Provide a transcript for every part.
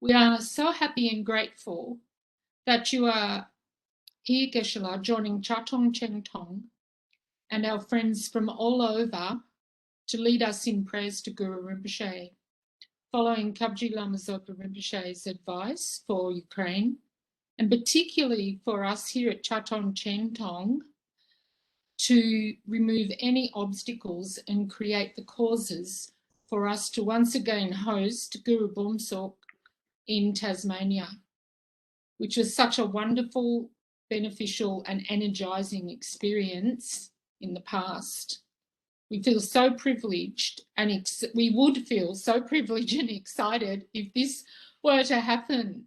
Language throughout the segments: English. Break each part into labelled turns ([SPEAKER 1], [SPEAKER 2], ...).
[SPEAKER 1] We are so happy and grateful that you are here, Geshe, joining Chatong Cheng Tong and our friends from all over to lead us in prayers to Guru Rinpoche, following Kabji Lama Zopa Rinpoche's advice for Ukraine, and particularly for us here at Chatong Cheng Tong to remove any obstacles and create the causes for us to once again host Guru Bumsok in Tasmania, which was such a wonderful, beneficial and energising experience in the past. We feel so privileged and we would feel so privileged and excited if this were to happen.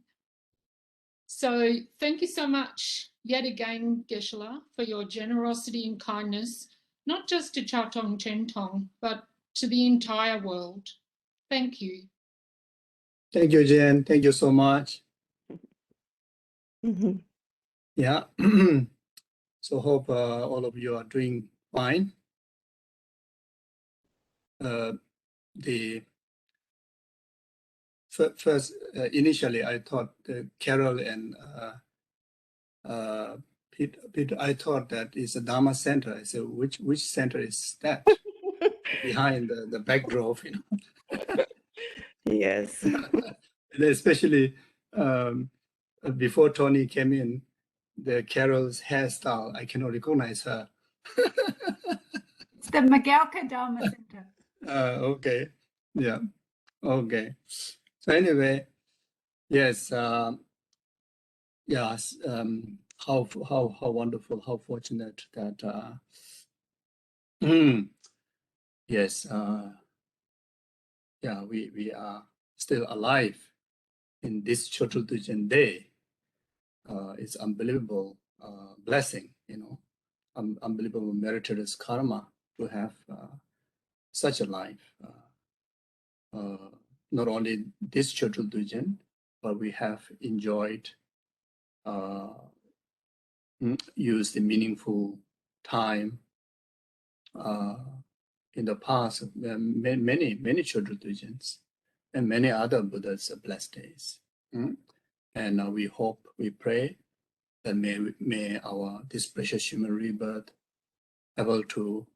[SPEAKER 1] So thank you so much yet again, Geshe, for your generosity and kindness, not just to Chatong Cheng Tong, but to the entire world. Thank you.
[SPEAKER 2] Thank you, Jen. Thank you so much. Yeah. So hope all of you are doing fine. First, initially, I thought Carol and Peter, I thought that is a Dharma center. I said, which center is that? Behind the backdrop, you know.
[SPEAKER 3] Yes.
[SPEAKER 2] And especially before Tony came in, the Carol's hairstyle, I cannot recognize her.
[SPEAKER 4] It's the Magalka Dharma Center.
[SPEAKER 2] Okay. Yeah. Okay. So anyway, yes. Yes. How wonderful, how fortunate that. Yes. Yeah. We are still alive in this Chotutujan day. It's unbelievable blessing, you know, unbelievable meritorious karma to have such a life. Not only this Chotutujan, but we have enjoyed, used the meaningful time in the past, many Chotutujans and many other Buddha's blessed days. And we hope, we pray that may this precious human rebirth able to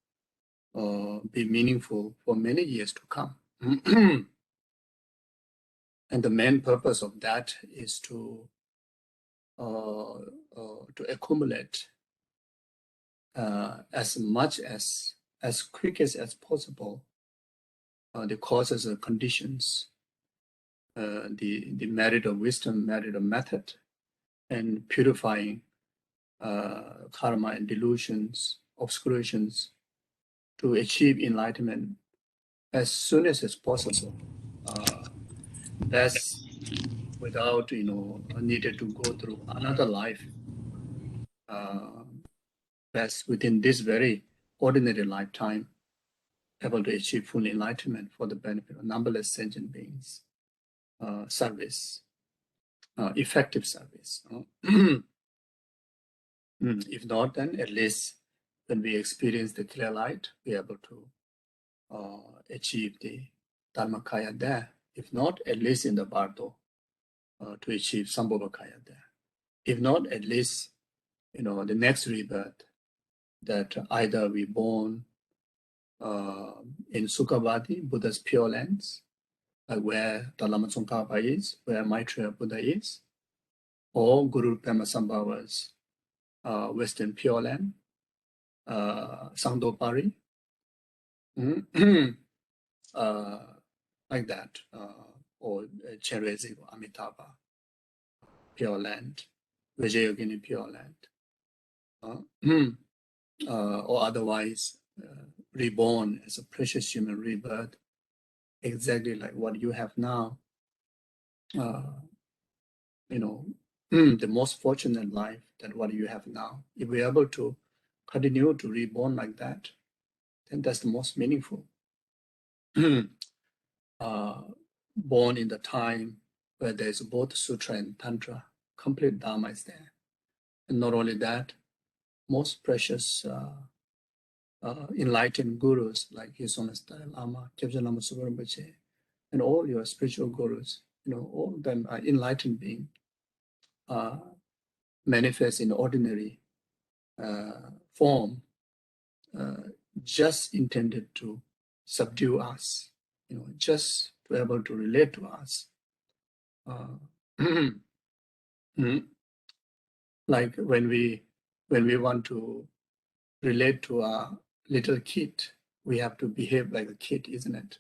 [SPEAKER 2] be meaningful for many years to come. And the main purpose of that is to accumulate as much as quick as possible the causes and conditions, the merit of wisdom, merit of method, and purifying karma and delusions, obscurations, to achieve enlightenment as soon as possible. That's without, needed to go through another life. That's within this very ordinary lifetime, able to achieve full enlightenment for the benefit of numberless sentient beings. Service, effective service. If not, then at least when we experience the clear light, we're able to achieve the Dharmakaya there. If not, at least in the Bardo, to achieve Sambhogakaya there. If not, at least, the next rebirth, that either we born in Sukhavati, Buddha's pure lands, like where the Lama Tsongkhapa is, where Maitreya Buddha is, or Guru Padmasambhava's Western Pure Land, Sangdopari, like that, or Cherezi or Amitabha, Pure Land, Vijayogini Pure Land, or otherwise reborn as a precious human rebirth, exactly like what you have now. The most fortunate life that what you have now. If we're able to continue to reborn like that, then that's the most meaningful. Born in the time where there's both Sutra and Tantra, complete Dharma is there. And not only that, most precious enlightened gurus like His Holiness Dalai Lama, Kyabja Lama Supa Rinpoche, and all your spiritual gurus all of them are enlightened beings, manifest in ordinary form, just intended to subdue us, just to be able to relate to us. Like when we want to relate to a little kid, we have to behave like a kid, isn't it?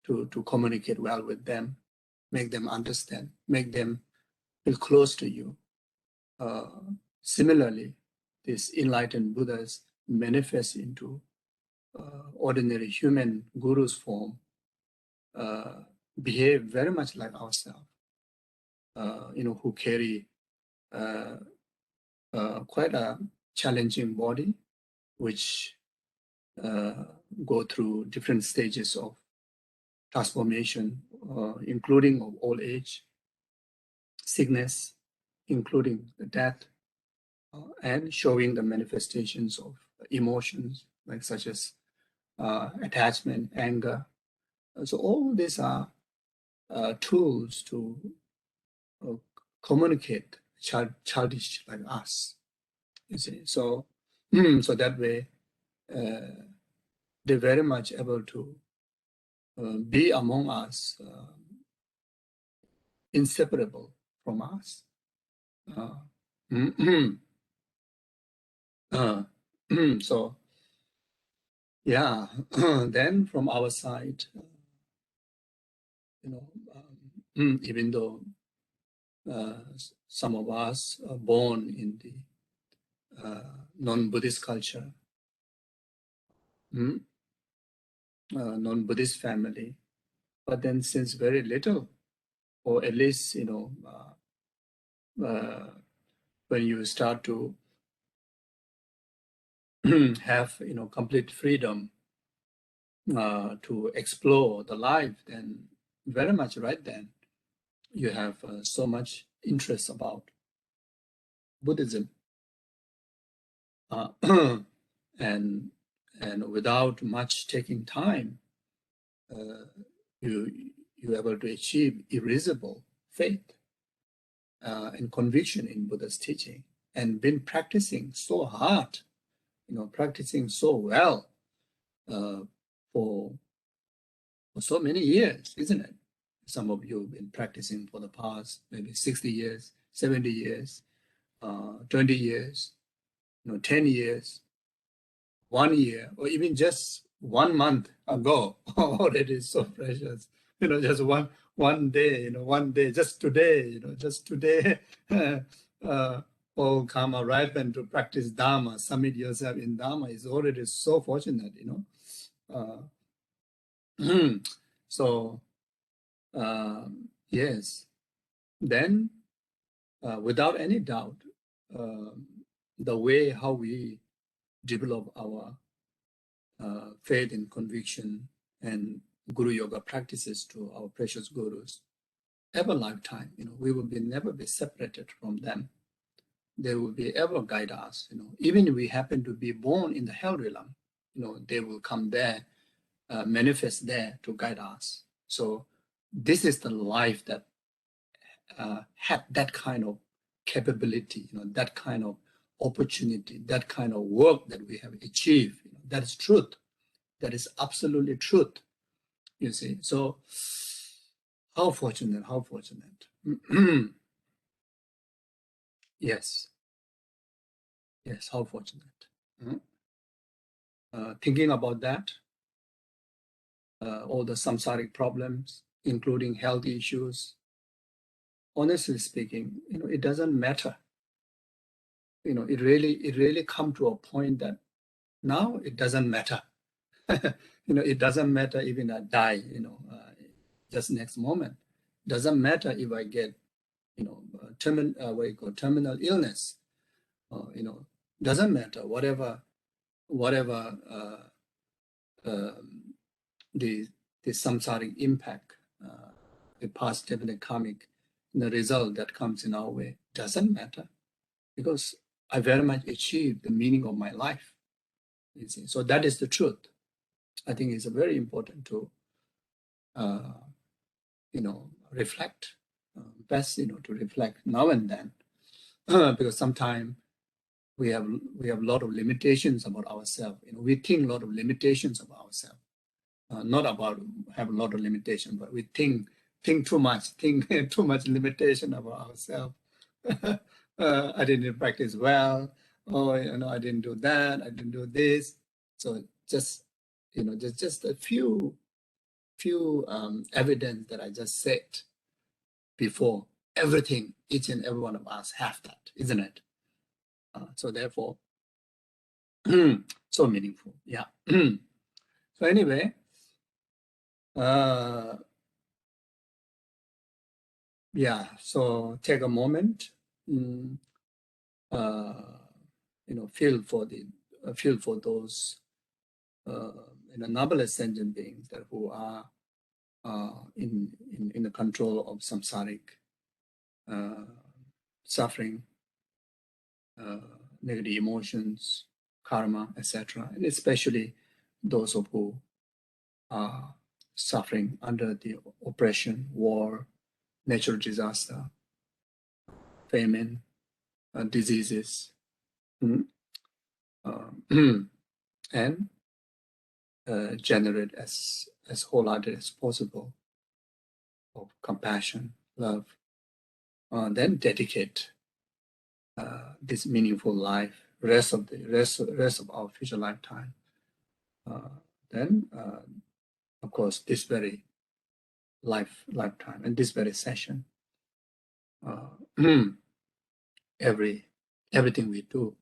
[SPEAKER 2] To communicate well with them, make them understand, make them feel close to you. Similarly, these enlightened Buddhas manifest into ordinary human gurus form, behave very much like ourselves, who carry quite a challenging body, which go through different stages of transformation, including of old age, sickness, including the death, and showing the manifestations of emotions, like such as attachment, anger. So all these are tools to communicate childish like us, you see. So, so that way, they're very much able to be among us, inseparable from us. So, yeah, then from our side, even though some of us are born in the non-Buddhist culture, non-Buddhist family, but then since very little, or at least, when you start to have, complete freedom to explore the life, then very much right then, you have so much interest about Buddhism. And without much taking time, you're able to achieve irreversible faith and conviction in Buddha's teaching, and been practicing so hard, practicing so well for so many years, isn't it? Some of you have been practicing for the past maybe 60 years, 70 years, 20 years, 10 years, 1 year, or even just 1 month ago. Already so precious. Just one day, one day, just today, all karma ripen to practice Dharma, submit yourself in Dharma is already so fortunate, So, yes, then without any doubt, the way how we develop our faith and conviction and Guru Yoga practices to our precious gurus, ever lifetime, we will never be separated from them. They will be ever guide us, even if we happen to be born in the hell realm, they will come there, manifest there to guide us. So this is the life that had that kind of capability, that kind of opportunity, that kind of work that we have achieved. That is truth. That is absolutely truth. You see. So how fortunate, how fortunate. Yes. Yes, how fortunate. Thinking about that, all the samsaric problems, including health issues, honestly speaking, it doesn't matter. It really come to a point that now it doesn't matter. It doesn't matter even I die, just next moment. Doesn't matter if I get, terminal illness. Doesn't matter whatever the samsaric impact, the positive and the karmic, the result that comes in our way, doesn't matter, because I very much achieved the meaning of my life. You see? So that is the truth. I think it's very important to, reflect. Best, to reflect now and then, because sometimes we have a lot of limitations about ourselves. We think a lot of limitations about ourselves. Not about have a lot of limitation, but we think too much, think too much limitation about ourselves. I didn't practice well. Oh, I didn't do that. I didn't do this. So just, just a few evidence that I just said before. Everything, each and every one of us have that, isn't it? So therefore, so meaningful. Yeah. So anyway, yeah. So take a moment. Feel for those noble sentient beings that who are in the control of samsaric suffering, negative emotions, karma, etc., and especially those of who are suffering under the oppression, war, natural disaster, famine, diseases, and generate as wholehearted as possible of compassion, love, then dedicate this meaningful life, rest of our future lifetime. Then, of course, this very lifetime and this very session, everything we do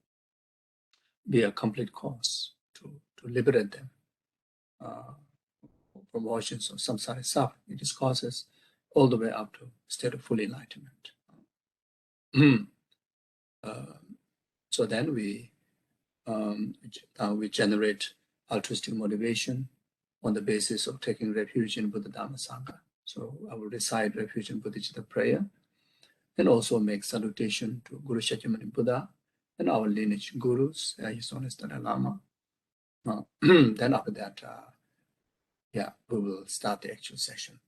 [SPEAKER 2] be a complete cause to liberate them from oceans of samsara suffering. It is causes all the way up to state of full enlightenment. So then we generate altruistic motivation on the basis of taking refuge in Buddha Dhamma Sangha. So I will recite refuge in Buddhicitta prayer and also make salutation to Guru Shakyamuni Buddha and our lineage gurus, His Holiness Dalai Lama. Then after that, we will start the actual session.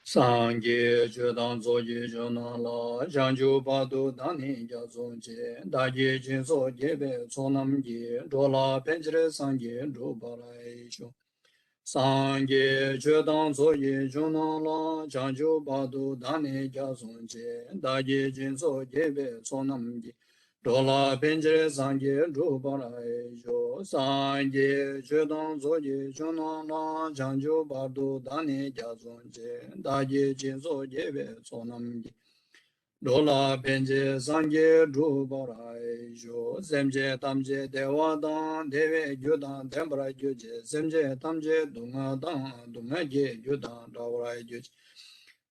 [SPEAKER 2] Sangye Jodang Zoji Jonala, Janju Badu Dani Jazonje, Daji Jinzo Jebe Sonamji, Dola Penjre Sangye Drubaraisho. Sangye Jodang Zoji Jonala, Janju Badu Dani Jazonje, Daji Jinzo Jebe Sonamji, Dola Penjre Sangye Drubaraisho. Sangye Jodang Zoji Jonala, Janju Badu Dani Jazonje, Daji Jinzo Jebe Sonamji, Dola Penje Sangye Drubaraisho. Semje Tamje Dewadan, Deve Judan, Tembra Juje, Semje Tamje Dungadan, Dungaje Judan, Dawrai Juj.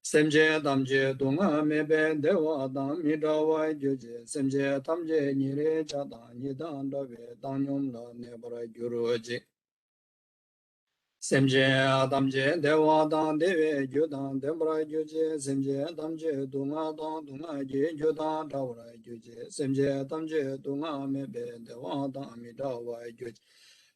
[SPEAKER 2] Semje Tamje Dunga Mebe Dewadan, Midawai Juje, Semje Tamje Nire Jadan, Nidan Dave, Danyum La Nebra Juruji. Semje Adamje Dewadan, Deve Judan, Dembra Juje, Semje Tamje Dungadan, Dungaje Judan, Dawrai Juje, Semje Tamje Dunga Mebe Dewadan, Midawai Juj.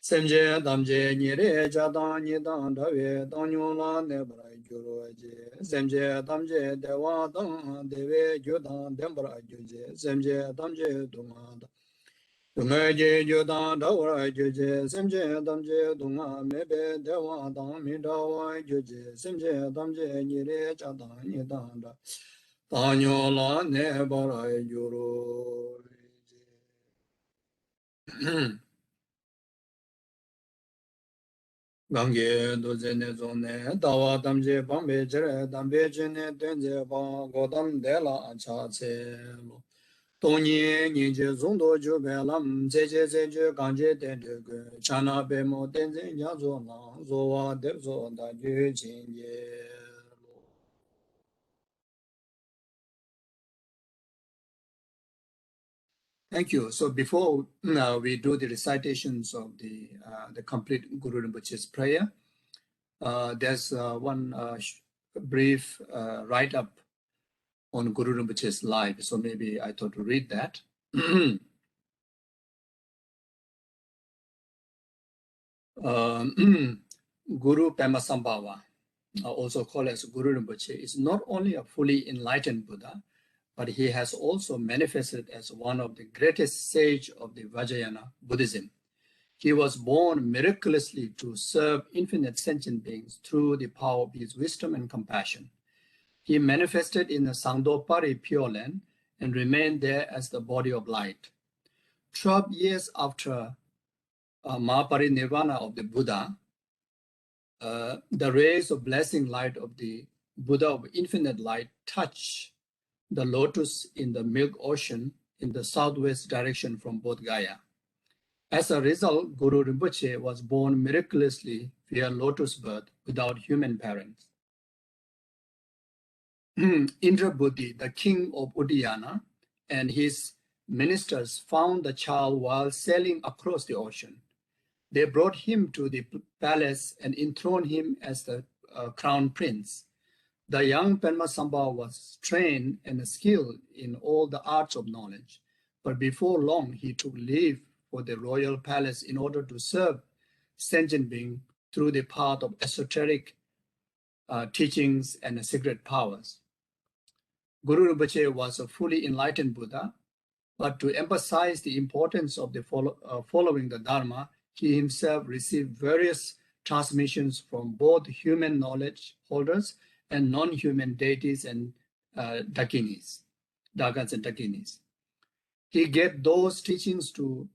[SPEAKER 2] Semje Tamje Nire Jadan, Nidan Dave, Danyum La Nebra Juruji. Semje Tamje Dewadan, Deve Judan, Dembra Juje, Semje Tamje Dungadan. Dungaje Judan, Dawrai Juje, Semje Tamje Dunga Mebe Dewadan, Midawai Juje, Semje Tamje Nire Jadan, Nidan Da. Danyum La Nebra Juruji. Gange dozene zone dawa damje bambe jere dambe jene tenje ba godam dela cha che lo Tonye Ninja Zondo Jubelam, Zeje Zeje Ganje Dendugu, Chana Bemo Tenzin Yazona, Zoa Devzo da Jujinye. Thank you. So before we do the recitations of the complete Guru Rinpoche's prayer, there's one brief write-up on Guru Rinpoche's life. So maybe I thought to read that. Guru Padmasambhava, also called as Guru Rinpoche, is not only a fully enlightened Buddha, but he has also manifested as one of the greatest sages of the Vajrayana Buddhism. He was born miraculously to serve infinite sentient beings through the power of his wisdom and compassion. He manifested in the Sangdopari Pure Land and remained there as the body of light. 12 years after Mahaparinirvana of the Buddha, the rays of blessing light of the Buddha of infinite light touched the lotus in the milk ocean in the southwest direction from Bodh Gaya. As a result, Guru Rinpoche was born miraculously via lotus birth without human parents. Indra Buddhi, the king of Udayana, and his ministers found the child while sailing across the ocean. They brought him to the palace and enthroned him as the crown prince. The young Padmasambhava was trained and skilled in all the arts of knowledge, but before long he took leave for the royal palace in order to serve sentient beings through the path of esoteric teachings and secret powers. Guru Rinpoche was a fully enlightened Buddha, but to emphasize the importance of the following the Dharma, he himself received various transmissions from both human knowledge holders and non-human deities and dakinis, dagas and dakinis. He gave those teachings to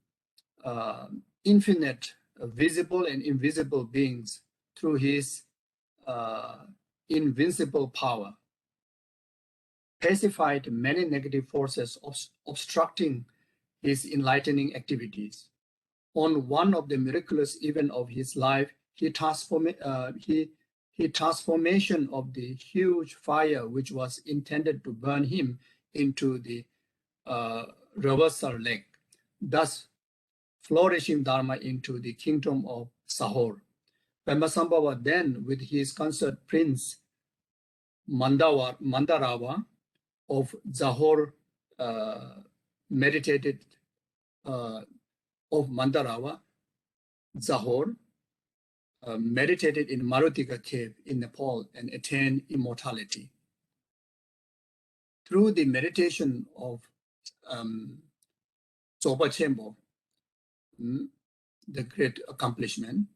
[SPEAKER 2] infinite visible and invisible beings through his invincible power, pacified many negative forces obstructing his enlightening activities. On one of the miraculous events of his life, he transformation of the huge fire which was intended to burn him into the reversal lake, thus flourishing Dharma into the kingdom of Sahor. Padmasambhava then, with his consort Prince Mandarava of Zahor, meditated meditated in Marutika cave in Nepal and attained immortality. Through the meditation of Zopa Chenpo, the great accomplishment,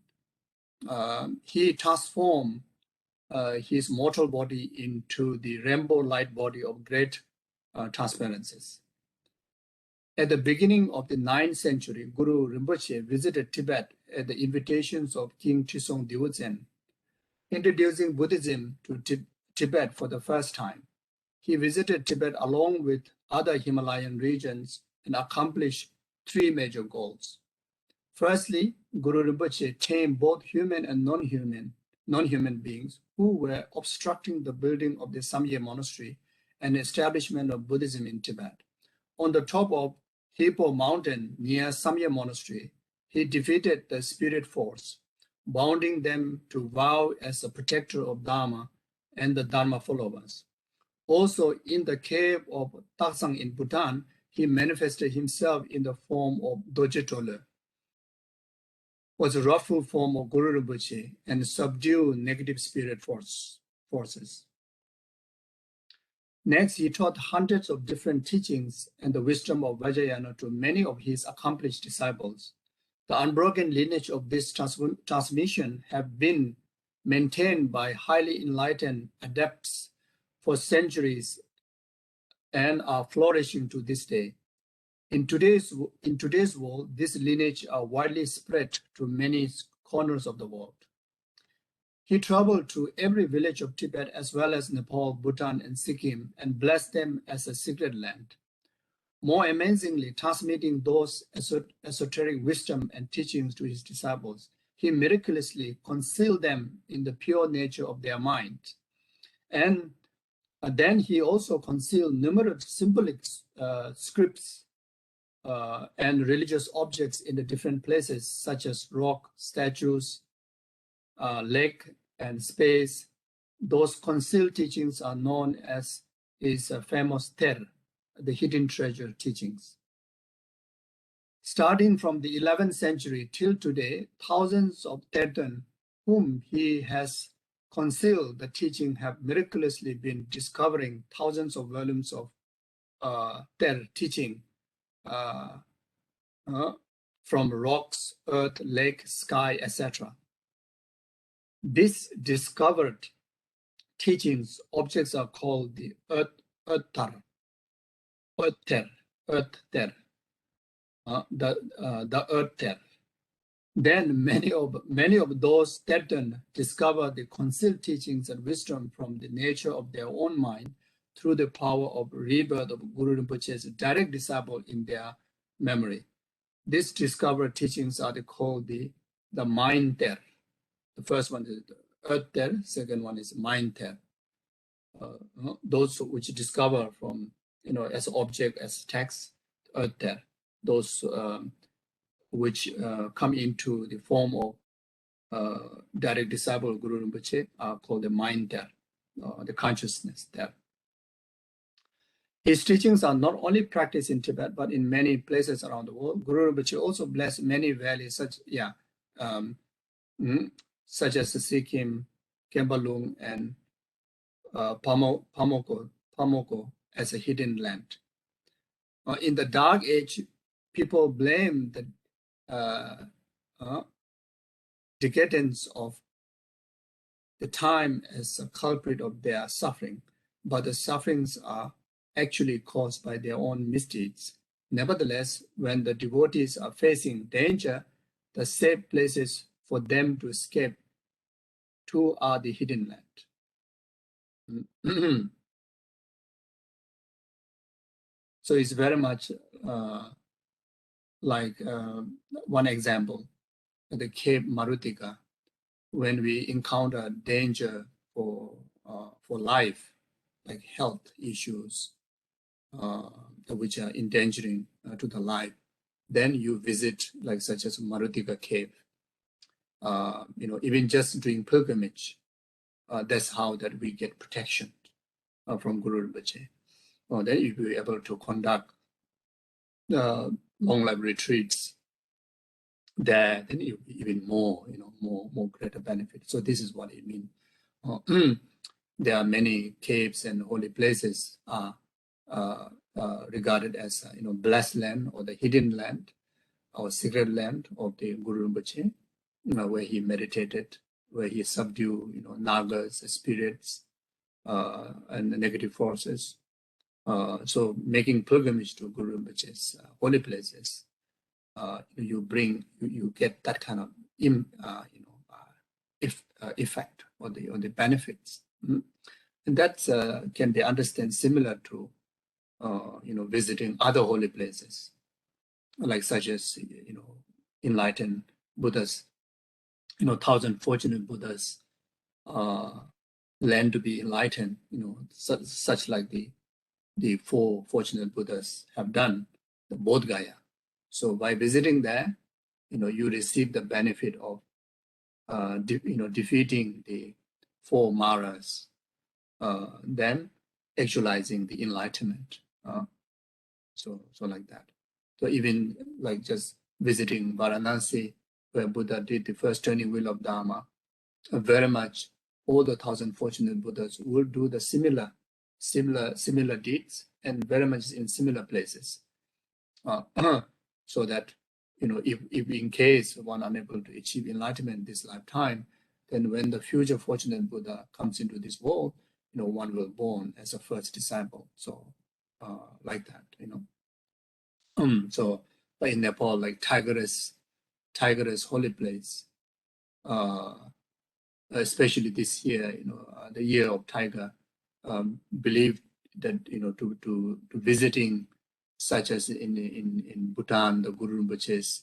[SPEAKER 2] he transformed his mortal body into the rainbow light body of great transparencies. At the beginning of the 9th century, Guru Rinpoche visited Tibet at the invitations of King Trisong Diwuzen, introducing Buddhism to Tibet for the first time. He visited Tibet along with other Himalayan regions and accomplished 3 major goals. Firstly, Guru Rinpoche tamed both human and non-human beings who were obstructing the building of the Samye monastery and establishment of Buddhism in Tibet. On the top of Hippo mountain near Samye monastery, he defeated the spirit force, bounding them to vow as a protector of Dharma and the Dharma followers. Also, in the cave of Taksang in Bhutan, he manifested himself in the form of Doje Tole, was a wrathful form of Guru Rinpoche, and subdued negative spirit forces. Next, he taught hundreds of different teachings and the wisdom of Vajrayana to many of his accomplished disciples. The unbroken lineage of this transmission have been maintained by highly enlightened adepts for centuries and are flourishing to this day. In today's world, this lineage are widely spread to many corners of the world. He traveled to every village of Tibet as well as Nepal, Bhutan, and Sikkim and blessed them as a secret land. More amazingly, transmitting those esoteric wisdom and teachings to his disciples, he miraculously concealed them in the pure nature of their mind. And then he also concealed numerous symbolic scripts and religious objects in the different places, such as rock, statues, lake, and space. Those concealed teachings are known as his famous Ter, the hidden treasure teachings. Starting from the 11th century till today, thousands of Terden whom he has concealed the teaching have miraculously been discovering thousands of volumes of Ter teaching from rocks, earth, lake, sky, etc. These discovered teachings, objects are called the earth-ter, the earth-ter. Then many of those Terden discover the concealed teachings and wisdom from the nature of their own mind through the power of rebirth of Guru Rinpoche's direct disciple in their memory. These discovered teachings are called the mind Ter. The first one is earth Ter, second one is mind Ter. Those which discover from, as object, as text, earth Ter. Those which come into the form of direct disciple of Guru Rinpoche are called the mind Ter, the consciousness Ter. His teachings are not only practiced in Tibet, but in many places around the world. Guru Rinpoche also blessed many valleys, such as Sikkim, Kembalung, and Pamoko as a hidden land. In the Dark Age, people blame the decadence of the time as a culprit of their suffering, but the sufferings are actually caused by their own misdeeds. Nevertheless, when the devotees are facing danger, the safe places for them to escape to are the hidden land. So it's very much like one example, the Cape Marutika, when we encounter danger for life, like health issues, which are endangering to the life, then you visit like such as Marutika Cave. Even just doing pilgrimage, that's how that we get protection from Guru Rinpoche. Then you'll be able to conduct long life retreats there, then you'll be even more, more greater benefit. So this is what it means. There are many caves and holy places regarded as blessed land or the hidden land or secret land of the Guru Rinpoche, where he meditated, where he subdued nagas, spirits, and the negative forces. So making pilgrimage to Guru Rinpoche's holy places, you get that kind of effect or the benefits. And that can be understood similar to visiting other holy places, like such as enlightened Buddhas, 1,000 fortunate Buddhas land to be enlightened, such like the 4 fortunate Buddhas have done, the Bodh Gaya. So by visiting there, you receive the benefit of defeating the 4 Maras, then actualizing the enlightenment. So like that. So even like just visiting Varanasi, where Buddha did the first turning wheel of Dharma, very much all the 1,000 fortunate Buddhas will do the similar deeds and very much in similar places. So that, if in case one unable to achieve enlightenment this lifetime, then when the future fortunate Buddha comes into this world, one will born as a first disciple. So like that, So in Nepal, like Tigris holy place, especially this year, the year of tiger, believe that to visiting such as in Bhutan, the Guru Rinpoche's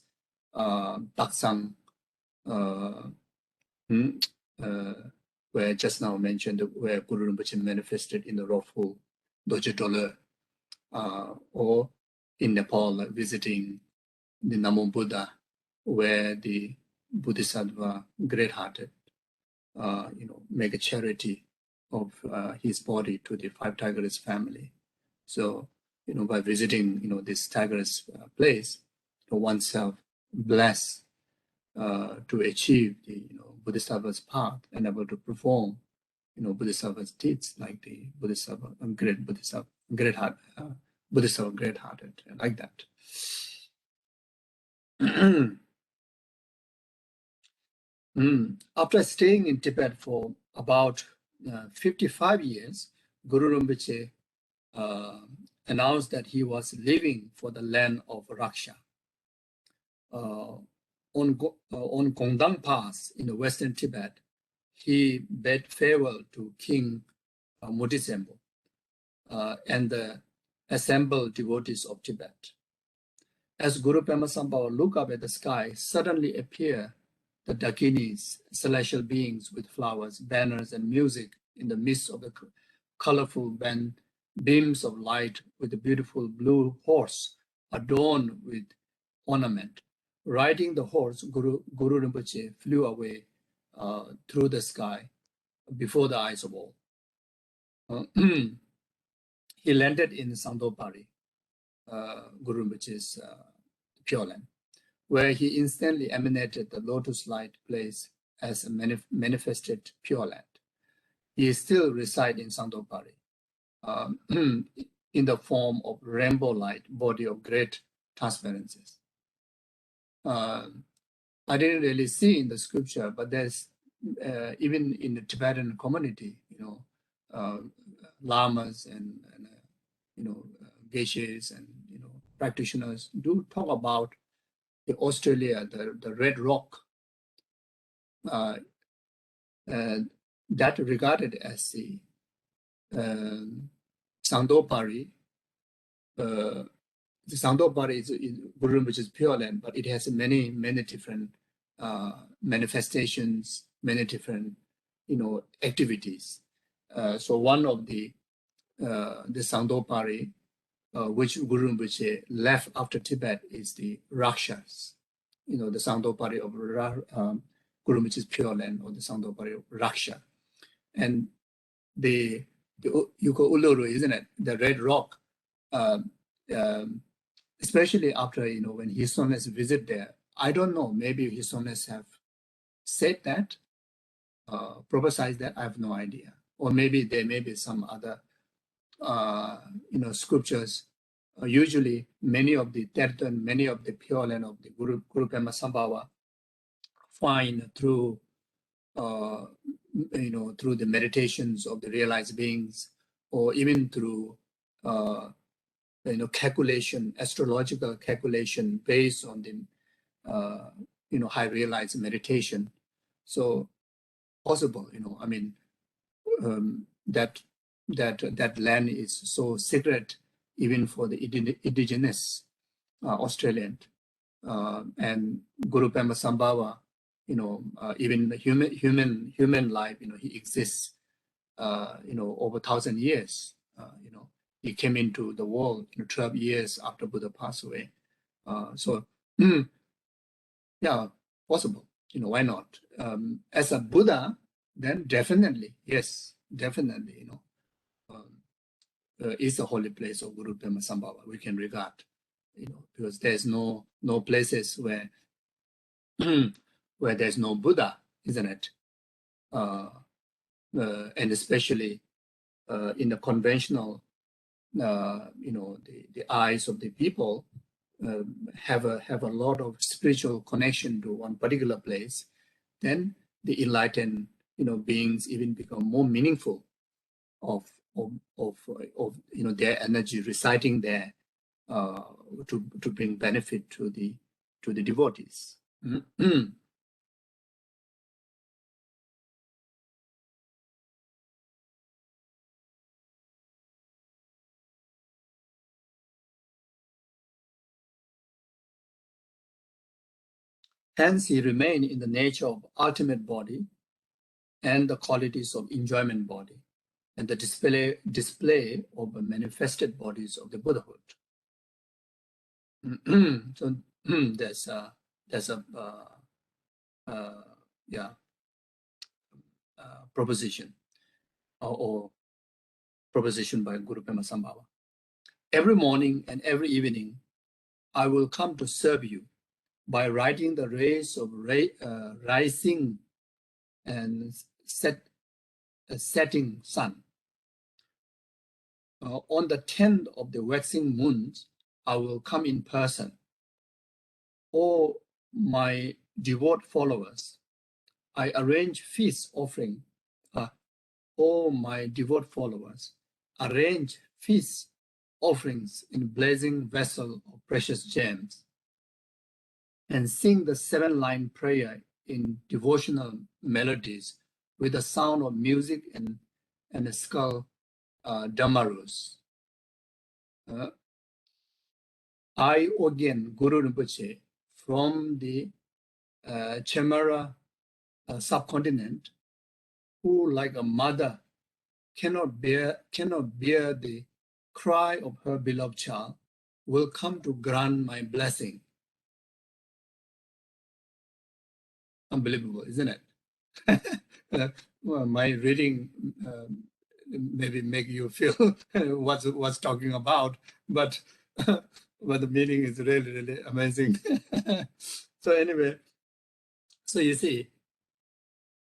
[SPEAKER 2] Taksang, where just now mentioned, where Guru Rinpoche manifested in the Rofu Doje Dollar, or in Nepal, visiting the Namo Buddha, where the Bodhisattva, great-hearted, make a charity of his body to the five tigers family. So, by visiting, this tigers place, oneself blessed to achieve the, Bodhisattva's path and able to perform, Bodhisattva's deeds, like the Bodhisattva, great Bodhisattva, Bodhisattva, great-hearted, like that. After staying in Tibet for about 55 years, Guru Rinpoche announced that he was leaving for the land of Raksha. On Gongdang Pass in the western Tibet, he bade farewell to King Modisembo and the assembled devotees of Tibet. As Guru Padmasambhava looked up at the sky, suddenly appeared the Dakinis, celestial beings with flowers, banners, and music in the midst of the colorful beams of light, with a beautiful blue horse adorned with ornament. Riding the horse, Guru Rinpoche flew away through the sky before the eyes of all. He landed in Sandopari, Guru Rinpoche's Pure Land, where he instantly emanated the lotus light place as a manifested Pure Land. He still resides in Sandopari in the form of rainbow light, body of great transparencies. I didn't really see in the scripture, but there's even in the Tibetan community, lamas and geshes and practitioners do talk about the Australia, the red rock, that regarded as the Sandopari. The Sandopari is Guru Rinpoche's Pure Land, but it has many different manifestations, many different activities. So one of the Sandopari, which Guru Rinpoche left after Tibet, is the Rakshas. The Sandopari of Guru Rinpoche's Pure Land, or the Sandopari of Raksha. And the Yuko Uluru, isn't it? The red rock, especially after, when His Holiness visit there. I don't know, maybe His Holiness have said that, prophesied that, I have no idea. Or maybe there may be some other, scriptures. Usually, many of the Tertan, many of the Pure Land of the Guru Padmasambhava find through, through the meditations of the realized beings, or even through, calculation, astrological calculation based on the, high realized meditation. So possible, that land is so secret even for the indigenous Australian, and Guru Padmasambhava, even the human life, he exists, over 1,000 years. He came into the world 12 years after Buddha passed away. Yeah, possible. Why not? As a Buddha, then definitely, yes, definitely, is a holy place of Guru Padmasambhava. We can regard, because there's no places where where there's no Buddha, isn't it? And especially in the conventional, the eyes of the people have a lot of spiritual connection to one particular place, then the enlightened, beings even become more meaningful of their energy residing there to bring benefit to the devotees. Hence, he remained in the nature of ultimate body and the qualities of enjoyment body and the display of the manifested bodies of the Buddhahood. So there's a proposition or proposition by Guru Padmasambhava. Every morning and every evening, I will come to serve you by riding the rays of rising and setting sun. On the 10th of the waxing moons, I will come in person. O my devout followers, I arrange feast offering. O my devout followers, arrange feast offerings in blazing vessel of precious gems, and sing the 7-line prayer in devotional melodies with the sound of music and the skull damarus. I again, Guru Rinpoche, from the Chamara subcontinent, who like a mother cannot bear the cry of her beloved child, will come to grant my blessing. Unbelievable, isn't it? Well, my reading maybe make you feel what's talking about, but the meaning is really, really amazing. So anyway, so you see,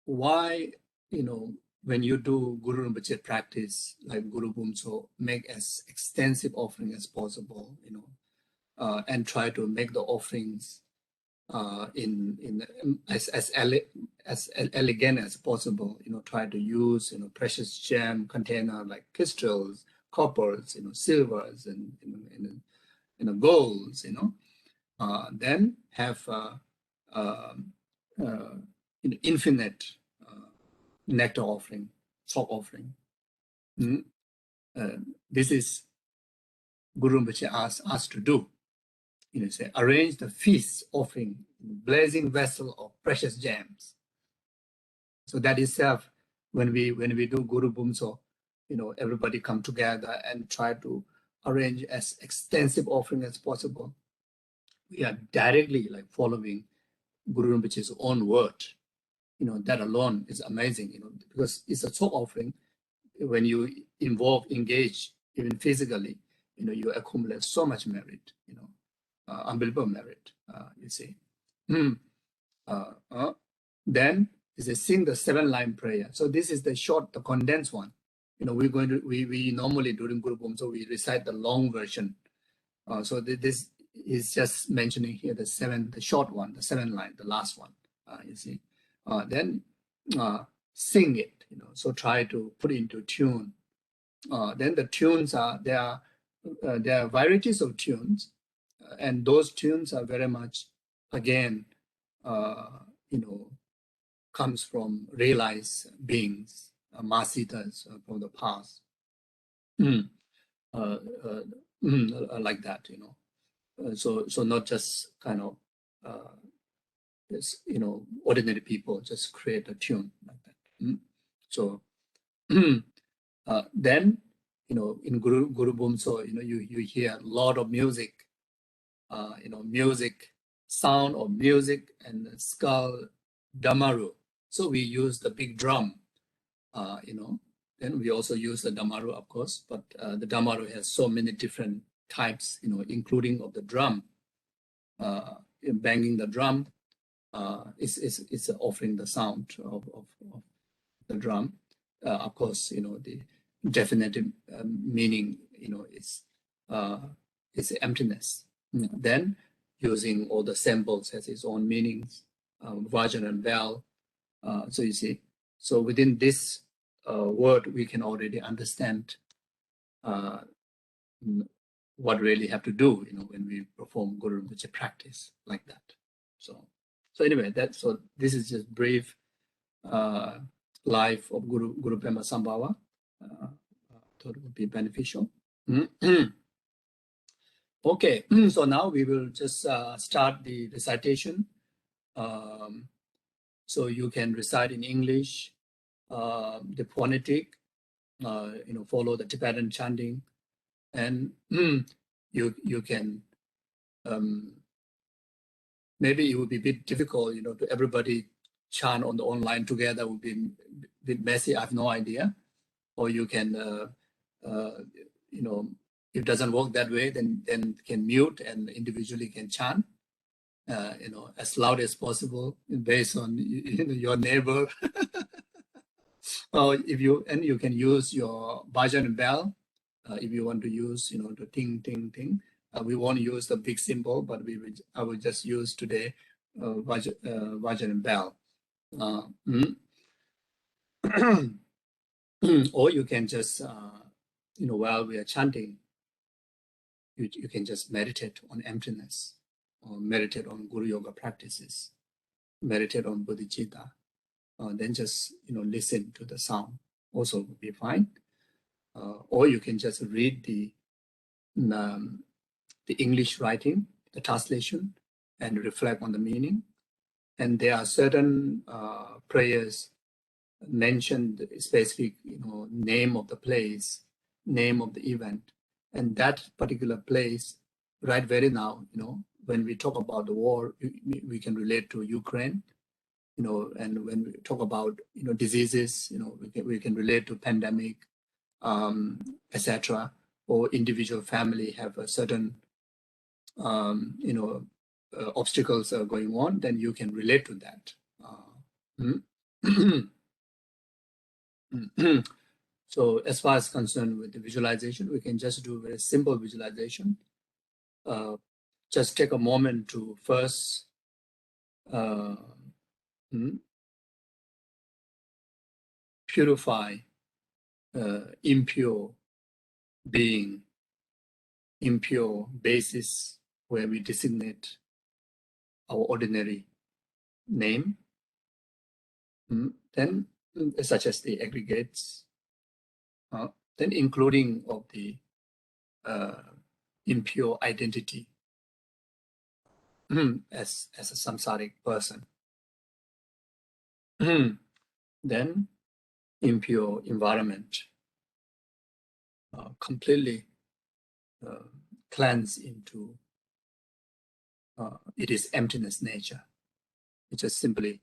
[SPEAKER 2] why, when you do Guru Rinpoche practice, like Guru Bumso, make as extensive offering as possible, and try to make the offerings as elegant as possible. Try to use precious gem container like crystals, coppers, silvers, and golds. Then have infinite nectar offering, top offering. This is Guru Rinpoche asked us to do. Say, arrange the feast offering in blazing vessel of precious gems. So that itself, when we do Guru Bumso, everybody come together and try to arrange as extensive offering as possible. We are directly like following Guru Rinpoche's own word. That alone is amazing, because it's a top offering. When you engage even physically, you accumulate so much merit, unbelievable merit, you see. Then is a sing the 7-line prayer. So this is the short, the condensed one. We normally during Guru Bumso, we recite the long version. So this is just mentioning here the short one, the 7-line, the last one, you see. Then sing it, so try to put it into tune. Then the tunes there are varieties of tunes, and those tunes are very much, again, comes from realized beings, Masitas from the past, like that, so not just kind of ordinary people just create a tune like that. So then in Guru Bumso, you hear a lot of music, music, sound of music, and the skull damaru. So we use the big drum, then we also use the damaru, of course, but the damaru has so many different types, including of the drum, banging the drum. It's offering the sound of the drum. Of course, the definitive meaning, is emptiness. Then using all the symbols has its own meanings, Vajra and bell. So you see, so within this word, we can already understand what really have to do, when we perform Guru Rinpoche practice like that. So anyway, this is just brief life of Guru Padmasambhava. Thought it would be beneficial. Okay, so now we will just start the recitation So you can recite in English, the phonetic, follow the Tibetan chanting, and you can, maybe it would be a bit difficult, to everybody chant on the online together would be a bit messy. I have no idea. Or you can, if it doesn't work that way, then can mute and individually can chant, as loud as possible based on your neighbor. Or you can use your bhajan bell if you want to use, the ting ting ting. We won't use the big symbol, but I will just use today bhajan bell. Or you can just, while we are chanting, you can just meditate on emptiness, or meditate on Guru Yoga practices, meditate on bodhicitta, then just, listen to the sound, also would be fine. Or you can just read the English writing, the translation, and reflect on the meaning. And there are certain prayers mentioned specific, name of the place, name of the event, and that particular place, right very now, when we talk about the war, we can relate to Ukraine, and when we talk about, diseases, we can relate to pandemic, etc. Or individual family have a certain, obstacles are going on, then you can relate to that. So as far as concerned with the visualization, we can just do a very simple visualization. Just take a moment to first purify impure being, impure basis where we designate our ordinary name, then such as the aggregates, then including of the impure identity as a samsaric person, then impure environment, completely cleanse into it is emptiness nature. It just simply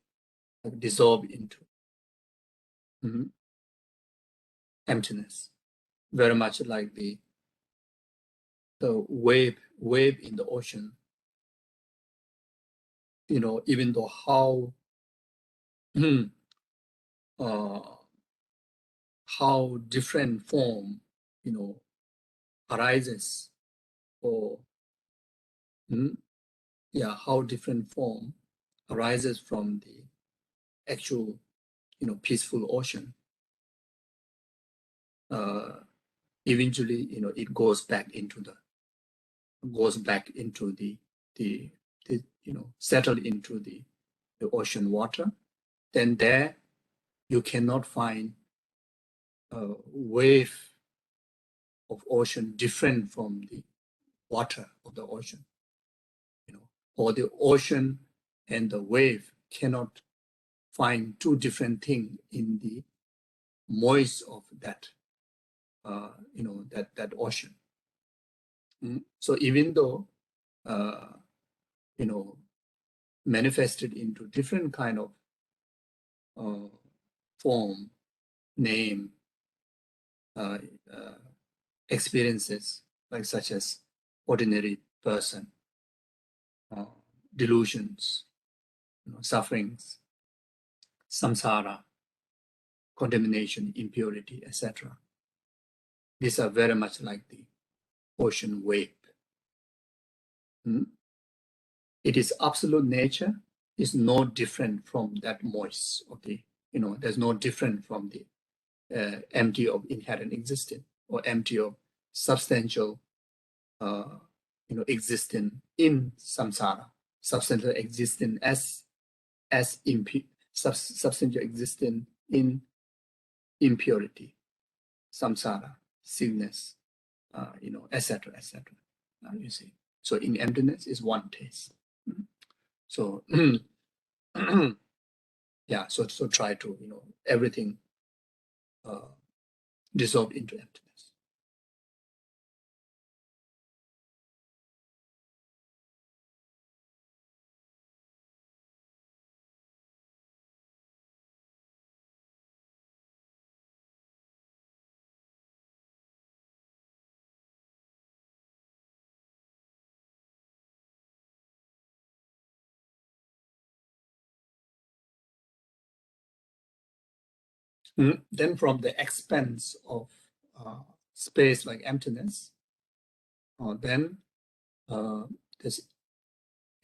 [SPEAKER 2] dissolve into emptiness, very much like the wave in the ocean. Even though how different form, arises, or how different form arises from the actual, peaceful ocean. Eventually, it goes back into the settle into the ocean water. Then there you cannot find a wave of ocean different from the water of the ocean, or the ocean and the wave cannot find two different things in the moist of that, that ocean. So even though, manifested into different kind of form, name, experiences, like such as ordinary person, delusions, sufferings, samsara, contamination, impurity, etc. These are very much like the ocean wave. It is absolute nature, is no different from that moist of the, there's no different from the empty of inherent existence, or empty of substantial, existence in samsara, substantial existence as substantial existence in impurity, samsara, sickness, etc., etc. You see, so in emptiness is one taste. So yeah, so try to, everything dissolve into emptiness. Then from the expanse of space like emptiness, then this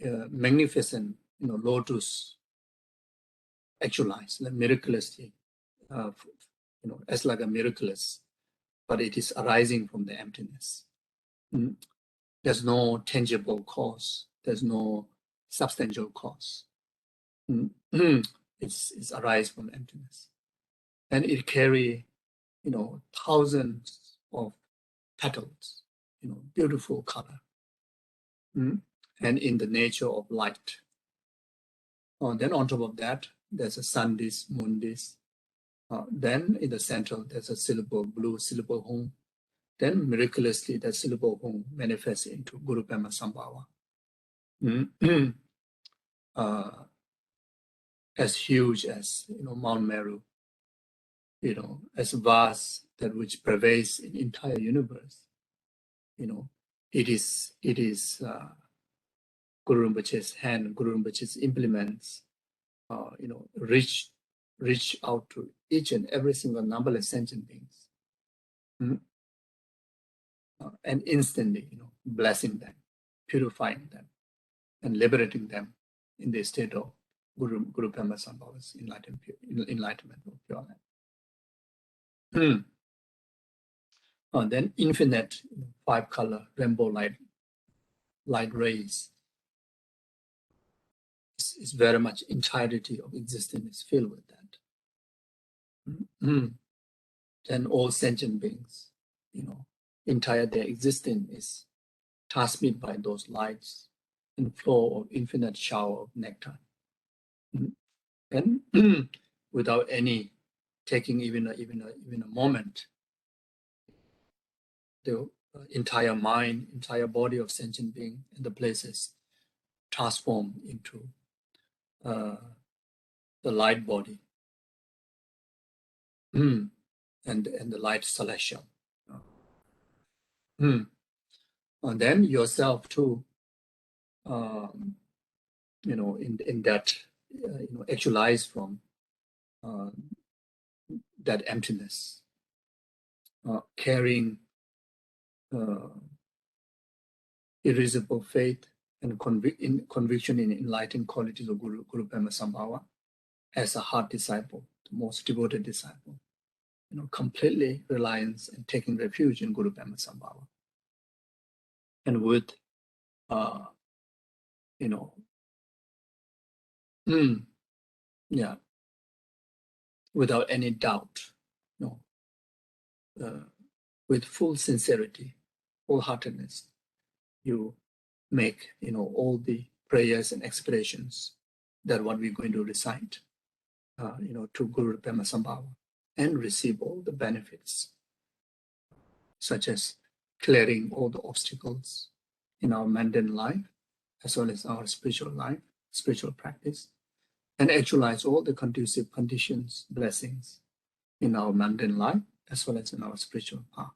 [SPEAKER 2] magnificent, lotus actualized, like miraculously, as like a miraculous, but it is arising from the emptiness. There's no tangible cause. There's no substantial cause. It's arise from emptiness, and it carry, thousands of petals, beautiful color, and in the nature of light. Then on top of that, there's a sun disk, moon disk. Then in the center, there's a syllable, blue syllable home. Then miraculously, that syllable home manifests into Guru Padmasambhava. As huge as, Mount Meru, as vast that which pervades the entire universe. It is Guru Rinpoche's hand, Guru Rinpoche's implements, reach out to each and every single numberless sentient beings, and instantly, blessing them, purifying them, and liberating them in the state of Guru Padmasambhava's enlightenment of pure light. Then infinite 5-color rainbow light rays is very much entirety of existence is filled with that. Then all sentient beings, entire their existence is transmitted by those lights and flow of infinite shower of nectar. And without any taking even a moment, the entire mind, entire body of sentient being and the places transform into the light body, and the light celestial. And then yourself too, in that, actualize from that emptiness, carrying irresistible faith and conviction in enlightened qualities of Guru Padmasambhava as a heart disciple, the most devoted disciple, completely reliance and taking refuge in Guru Padmasambhava. And with, without any doubt, with full sincerity, wholeheartedness, you make, all the prayers and expressions that what we're going to recite, to Guru Padmasambhava, and receive all the benefits, such as clearing all the obstacles in our mundane life, as well as our spiritual life, spiritual practice, and actualize all the conducive conditions, blessings in our mundane life, as well as in our spiritual path.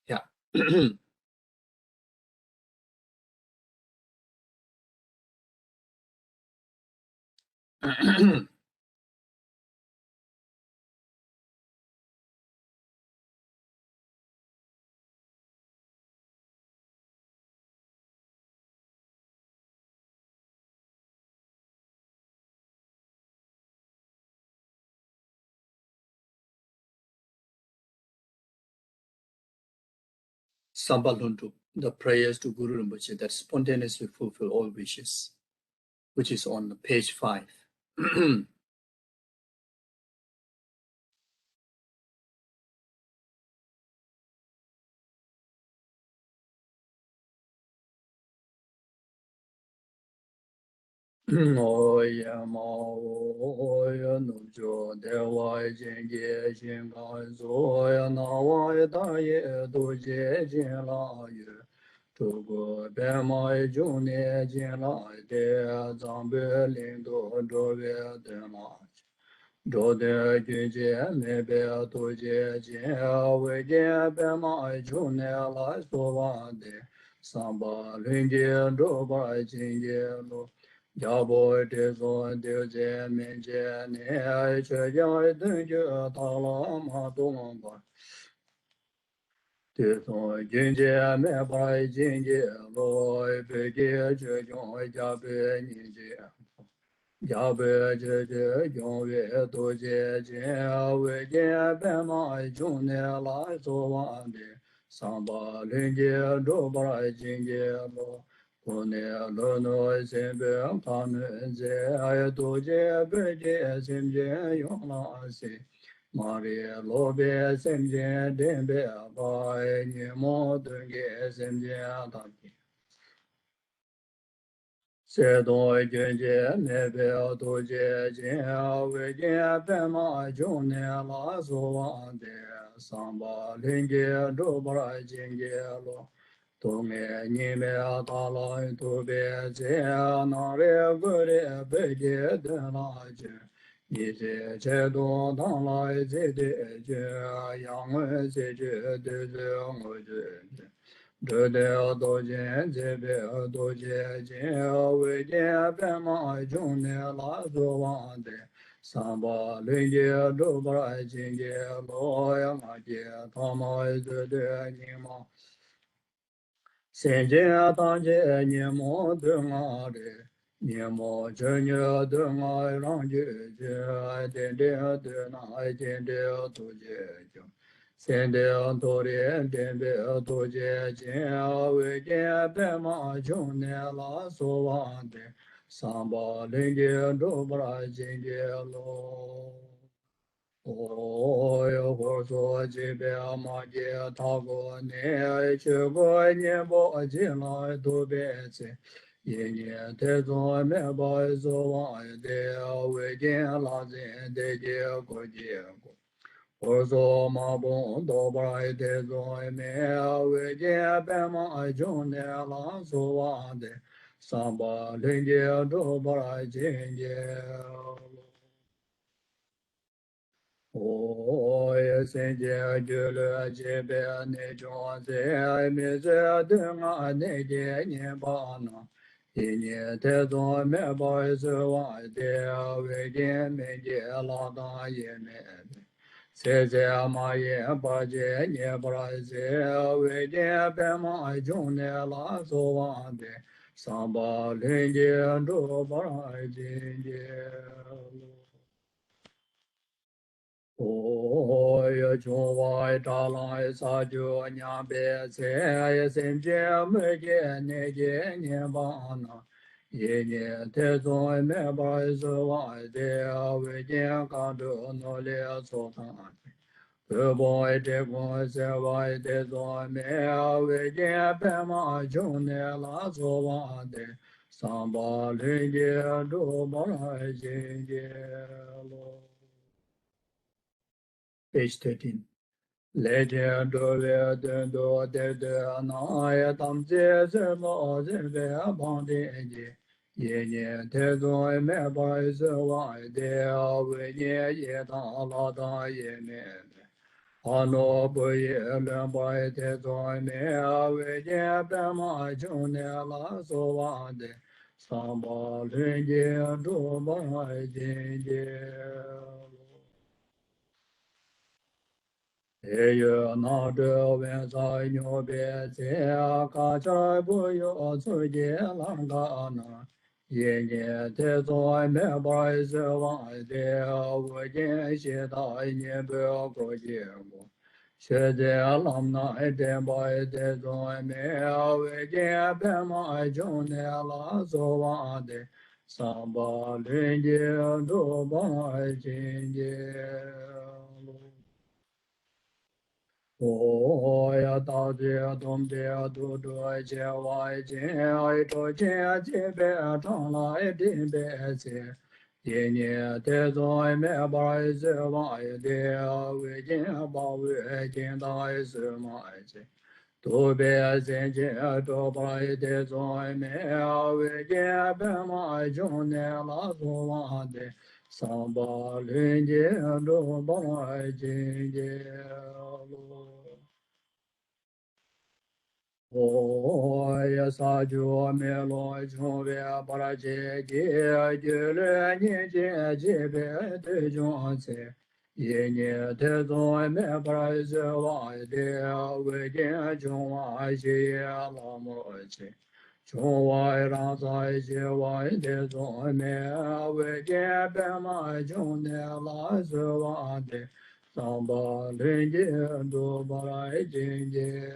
[SPEAKER 2] Yeah. Sambaluntu, the prayers to Guru Rinpoche that spontaneously fulfill all wishes, which is on page 5. Oya ma oya no jo de wa jin ye xin ga zo ya na wa da ye do je jin la ye tu go be ma ju ne jin la de zang be lin do do be de ma do de jun je me be do je jin we je be ma ju ne la so wa de sam ba lin je do ba jin je lo Jabo de zon de je min je ne ai che jai dun je ta la ma dong ba. De zon jin je me bai jin je lo pe je che jong ja be ni je. Ja be je je jong we do je je we je be ma jong ne la so wan de. Sang ba lin je do ba jin je lo. One lo no sim be pa me je ai do je be je sim je yong la si ma ri lo be sim je den be ba ni mo de ge sim je ta ki se do je je me be do je je we je be ma jong ne la so wa de sam ba lin je do ba jin je lo Tome nime atalai tobe ze nare gure bege de la je. Nise che do dan lai ze de je yang ze je de ze ngo je. De de do je ze be do je je we je be ma jung ne la zo wan de. Samba lin je do bra jin je lo yang a je tama ze de ni ma. Senje tanje nyemo dunga re, nyemo chenye dunga rangje je, dende duna dende tuje jo. Sende tore dembe tuje je, we je bema chune la so wande, samba lenge dobra jenge lo. Oyo horso jibe amaje tago ne chugo nyebo ajina dobe se yenye tezo meba zo wa de we gen la zen de je go je go horso ma bon do bra de zo me we je be ma ajone la zo wa de samba lenge do bra je Oye senje jule jebe ne jonze me ze dunga ne de nye bana. Inye te zon me bai se wa de we de me de la da ye me. Se ze ma ye ba je nye bra ze we de be ma jung ne la so wa de. Samba lenge do bra je. Oya chuvai talai sa ju nya be se sim je me je ne je ne ba na ye ne te zo me ba zo wa de we je ka do no le so ta pe bo de bo se wa de zo me we je pe ma ju ne la zo wa de sam ba le je do ba je lo Page 13. Legend of the do de anaya tam je ze mo ze be abang de je. Ye ye te zo me ba ze wa de we ye ye da la da ye me. Ano bo ye le ba te zo me we ye be ma ju ne la so wa de. Samba le ye do ba je. Eyo na de wen sa nyo be ze ka cha bu yo zu ye lang ga na. Ye ye te zo me ba ze wa de wu ye xie da ye be go ye mo. Xie de lam na de ba de zo me we ye be ma ju ne la zo wa de. Sam ba lin ye do ba jin ye. 我呀，大姐东姐都这些外界爱着见见别常来的别些，今年得在没白这外的为见把为见到是买些，都别见见着白的在没为见别买中年拉做完的。上巴人间中白金节路，我也撒娇没落穷别把那姐姐就来年节节别的装菜，一年的总没把那些外的为点穷外些老母亲。穷外让在些外的总没为点白马穷的拉是外的，上把人间都把来金节。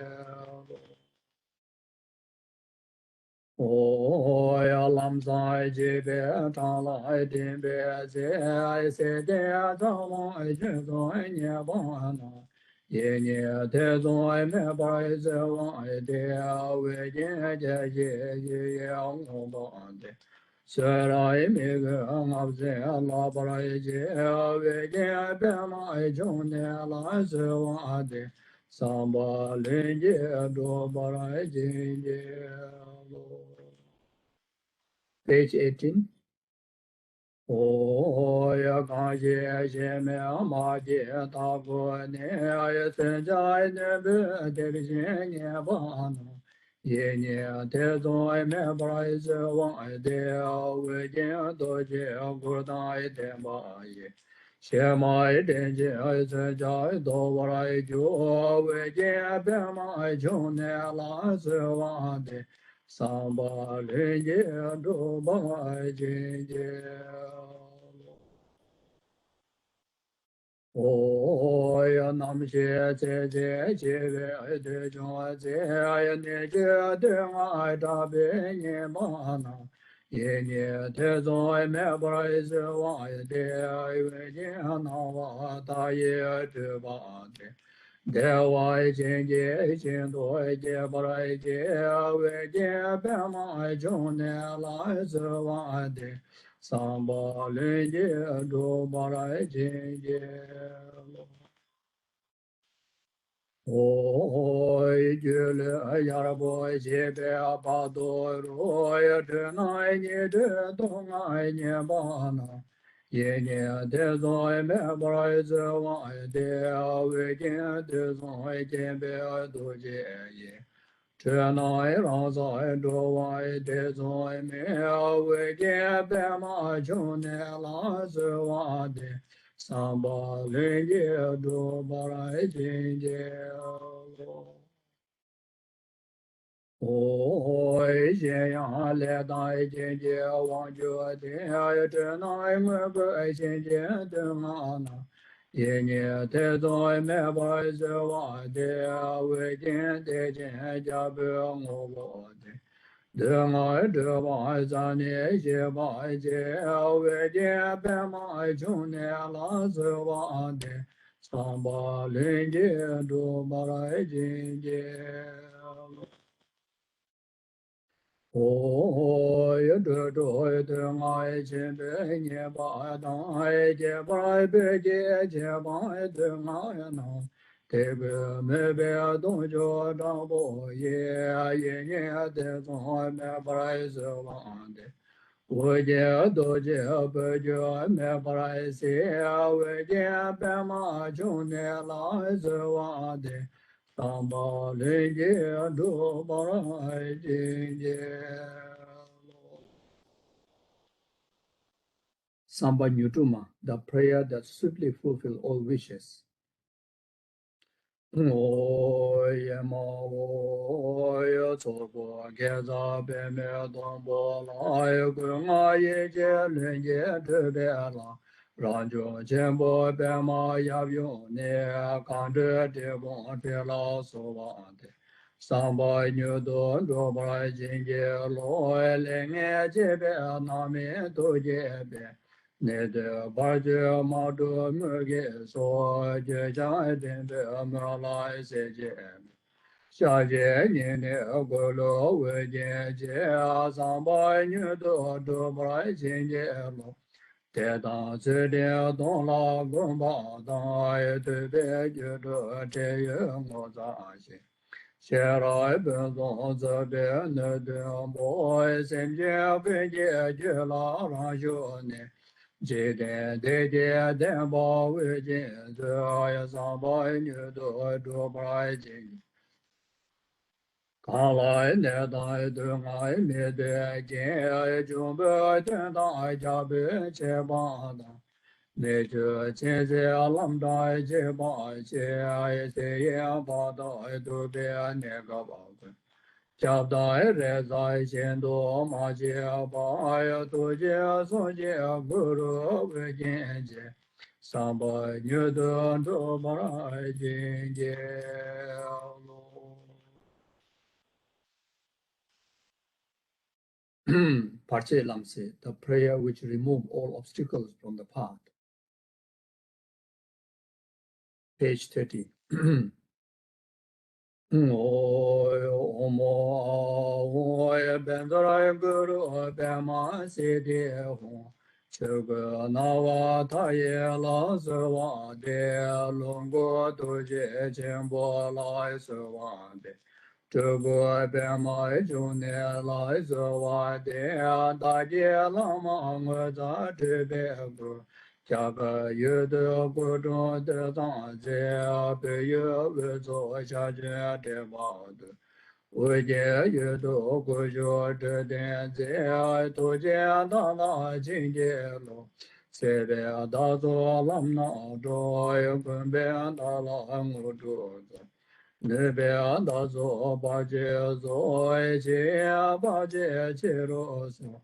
[SPEAKER 2] 我呀，南山这边长来的边在塞的长来这在年半呢，一年的在没白这往的为年节也要我办的，虽然每个我在拉不来这为年别买中年来是往的，上把人节多不来金节。Page 18. 我呀，感谢前面马姐大过年也参加那个这个新年吧呢，一年的在没不来是往的，为见多结果大一点吧也，先买一点钱参加多不来就为见别买穷年拉是往的。上巴人间中巴金节，我呀那么些在结个的中在呀年节的爱大别年嘛那，一年的在没不来是往的，因为年那我大爷这把的。在外间界见多见不来见，外见白马中年来自外的，上巴人间中不来见见。我觉得呀，不结别把多罗呀，这爱你这东爱你吧那。一年的在没不来自外的，为见的在见别多结也。这乃让在这外的在没为见别马穷年来自外的。上巴人间多巴来金节我见呀来大金节望着天呀，这乃我个金节的嘛那，一年的在没白是外的，为见的见家不我我的。这爱这爱咱年些白节，为见白马穷年拉是瓦的，上巴人间多巴来金节。我也这爱情百年把当爱结拜别结结拜的爱能，这个没别动作张不也一年的从没不来是忘的，我结多结不结没不来些，我结白马穷年来是忘的。当把人间多把来金节。Samba Nyutuma, the prayer that swiftly fulfills all wishes. 我也嘛，我也做过，给咱别没东波来，归我一切人间这边了，让就前波别嘛也用你看着这光这老所望的，上百牛多着不来金节罗，另外这边那边都这边。Nede Baja Madu Mugi So Jai Dinde Amralai Seje Shaje Nine Golo Weje Samba Nudo Dobrai Jinje Lo Tedan Zede Don La Gomba Dai Tebe Judo Te Ngoza Ashe Sherai Benzon Zebe Nede Boy Senje Beje Jela Rajone Jede Deje Demba Weje Zaya Samba Nudo Dobrai Jinje Kalai ne dai du ngai me de ge ju be de dai ja be che ba da me ju che ze lam dai che ba che ai se ye ba dai du be ne ga ba ge ja dai re dai chen do ma che ba ya du je so je gu ru be jin je sam ba nyu du do ba rai jin je lo Parche Lamse, the prayer which removes all obstacles from the path. Page 30. Omo Bendrai Guru Bema Sidi Hong Chugu Nawa Taye La Sewa De Lungo Tuje Chenbo Lai Sewa De Chugu Bema June Lai Sewa De Da Je Lama Ngza Tube Gu Chaka Yudu Gudun De Zang Zia Pe Yu Vizo Cha Je De Ba De Uje Yudu Gujo De Den Zia Tu Je Da La Jin Je Lo Sebe Da Zo Lam Na Do Yu Kun Be Da La Ngu Du Zo Nebe Da Zo Ba Je Zo Che Ba Je Che Ro So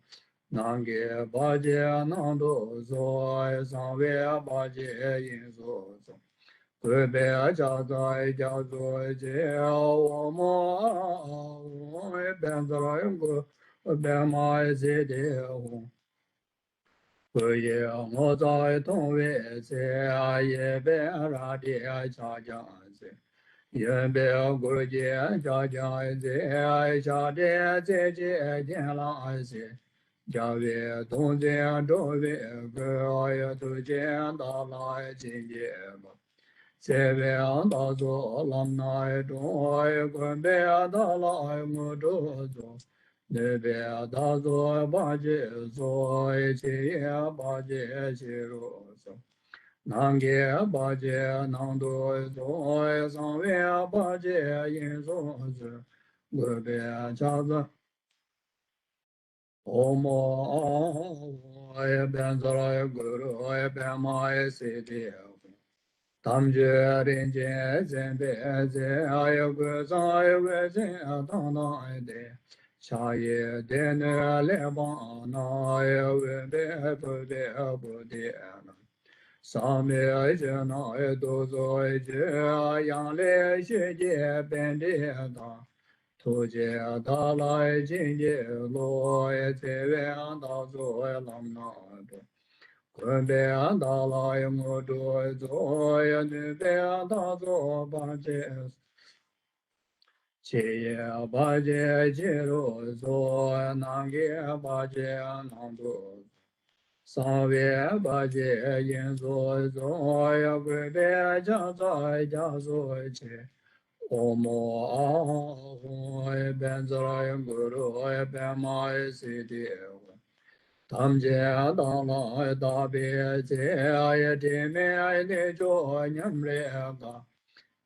[SPEAKER 2] Nange Baje Nando Zoi Sanwe Baje Yin So So Gube Jazai Jazoi Je Omo Benzara Yungu Bema Zede Hong Guye Ngozai Tongwe Se Aye Ben Radi Cha Jan Se Yen Be Guje Cha Jan Se Ai Cha De Se Je Jian Lang Se Jave Dongjian Zhouwei Ge Tu Jian Da Lai Jin Jie Ba Sebe An Da Zo Lam Nai Dong Kun Be Da Lai Mu Du Zo Ne Be Da Zo Ba Jie Zo Chi Ye Ba Jie Chi Ru So Nang Ge Ba Jie Nang Du Zo Sang Wei Ba Jie Yin So Zi Gu Be Cha Zi Omo Benzara Guru Bema Sidi Tam Je Rin Je Zen Be Ze Ay Gu Zai We Zen Tang Nai De Sha Ye De Ne Le Ba Na Ye We Be Bu Be Bu De Na Sa Me Je Na Ye Do Zo Je Yang Le Xie Je Ben De Da Tu Jie Da Lai Jin Je Lo Ye Te We An Da Zo Ye Lam Na De Kun Be An Da Lai Mu Du Zo Ye Nu Be An Da Zo Ba Je Chi Ye Ba Je Chi Ru Zo Nang Ge Ba Je Nang Du Sa We Ba Je Yin Zo Zo Ye Gu Be Ja Zai Ja Zo Che Omo Ahoy Benzara Guru Bema Sidi Tam Je Da La Da Be Je Ay Ti Me Ay Ne Jo Nyam Re Ga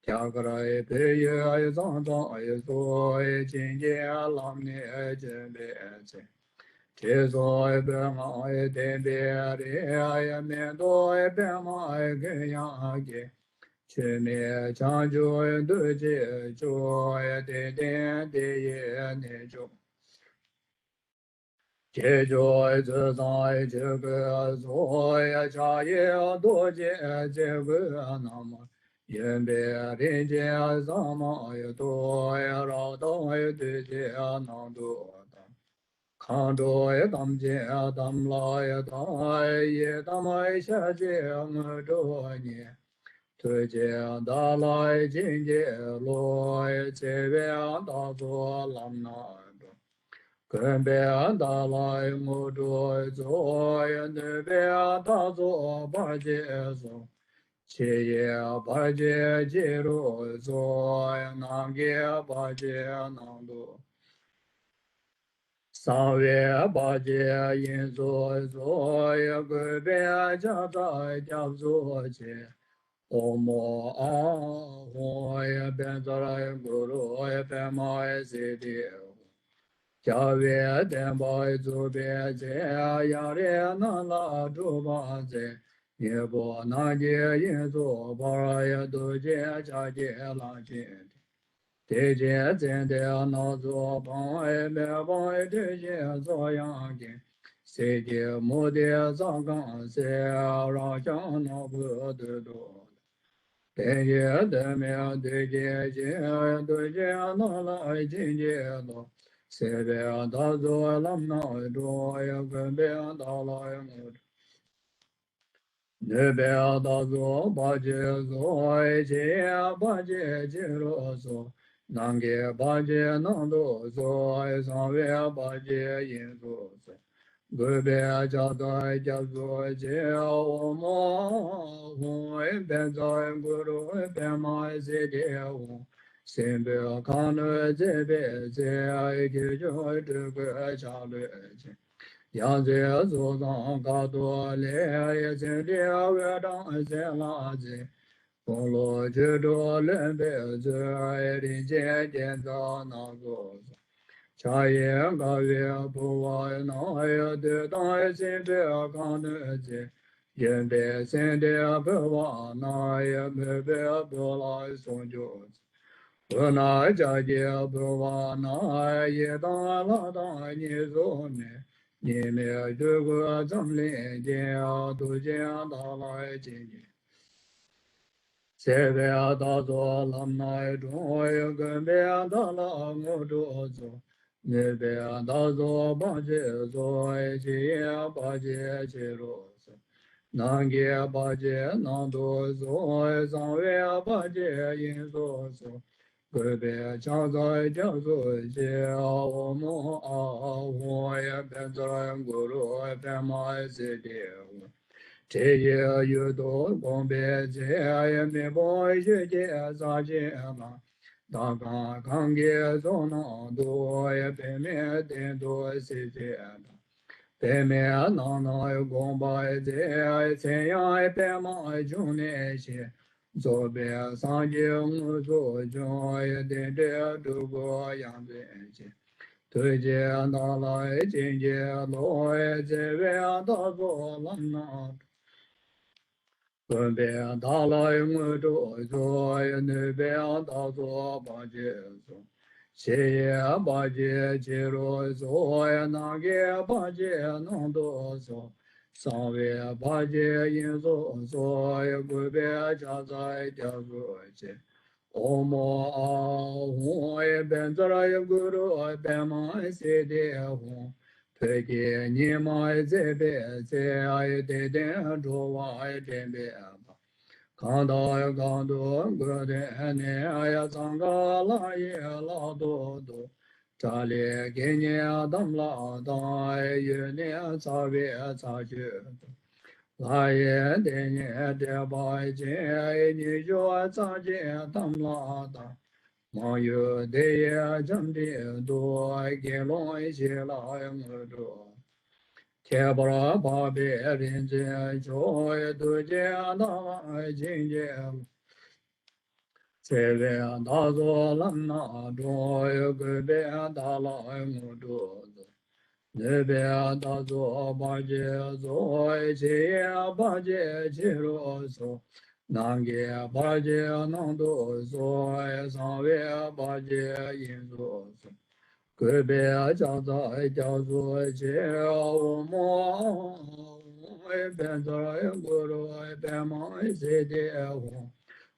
[SPEAKER 2] Kya Krai Pe Ye Ay Zang Zang Ay So Ay Jin Je Lam Ne Ay Je Be Je Che So Ay Be Ma Ay Te Be Re Ay Me Do Ay Be Ma Ay Ge Yang Ge Che Me Chang Jo Du Je Jo De De De Ye Ne Jo Che Jo Zi Zai Je Ge So Ye Cha Ye Do Je Je Ge Nam Yen Be Rin Je Zang Ma Ye Do Ye Ra Do Ye Du Je Nang Du Kando edam je adam la dai ye damai sha je ang do ni tu je da lai jin je lo che ve da zo lam na do ken be da lai mu do zo ye ne be da zo ba je zo che ye ba je je ro zo na ge ba je na do Sāvē bājē yin zō zō ya gu bē jā tā jā zō jē Omo ā hō ya bēn zā rā ya gu rō ya bē mā ya sē tē Jā vē dēn bā ya zō bē jē ya rē nā lā zō bā jē Ye bō nā jē yin zō bā rā ya dō jē chā jē lā jē Te je zhen de na zo bang e me bang e te je zo yang gen. Se je mo de zang gang se ra chang na bu de do. Te je de me de je je na la jin je lo. Se be da zo lam na do ya gen be da la ya mo. Ne be da zo ba je zo e je ba je je ro zo. Nange baje nando zo ai sanve baje yin zo zo. Gube aja dai ja zo je o mo ho e ben zo e guru e ben ma e se de o. Sembe kanu je be je ai ge jo e de ge cha le je. Yang je zo zang ga do le ye se de we dang se la je. 公罗智多人别智爱人间见到那个茶叶高月不外那也得当心别看得见，人别心的不往那也没别不来送酒。我那家姐不往那也当老当你说呢，你们这个怎么连见啊？都见到来见见。 Se ve da zo lam nai do ye gen be da la ngo do zo ne be da zo ba je zo e ji ye ba je che ro zo nang ge ba je nang do zo e zang ve ba je yin zo zo ge be cha za ja zo je a mo a wo ye ben za ngo ro e be ma e se de te ye yu do gong be je ye me bo ye je za je ma da ga gang ge zo na do ye be me de do se je ma be me na na ye gong ba ye je ye se ya ye be ma ju ne she zo be sa je mu zo jo ye de de du go yang be je 对接那来进阶罗耶这边大作浪那。 分别大来我多做，那边大做八戒做，谢也八戒接着做，那个八戒能多做，上位八戒应做做，个别家在家做去。我们我也变做了一个罗变嘛些的红。 推给你们这边这爱点点着我爱点点吧，看到呀看到我的你哎呀长个老爷老多多，这里给你当老当有你咋别咋去，老爷的你这把钱你就咋见当老当。 望有的也真的多，给老一些老样子多。 天不拉巴别人间，就也都见到今天。这边大作人那多，有个边大老母多子，那边大作八戒做一切八戒去啰嗦，南个八戒能多做，上边八戒应多做。 个别家在家做些我么，一边做一个罗一边忙一些的活，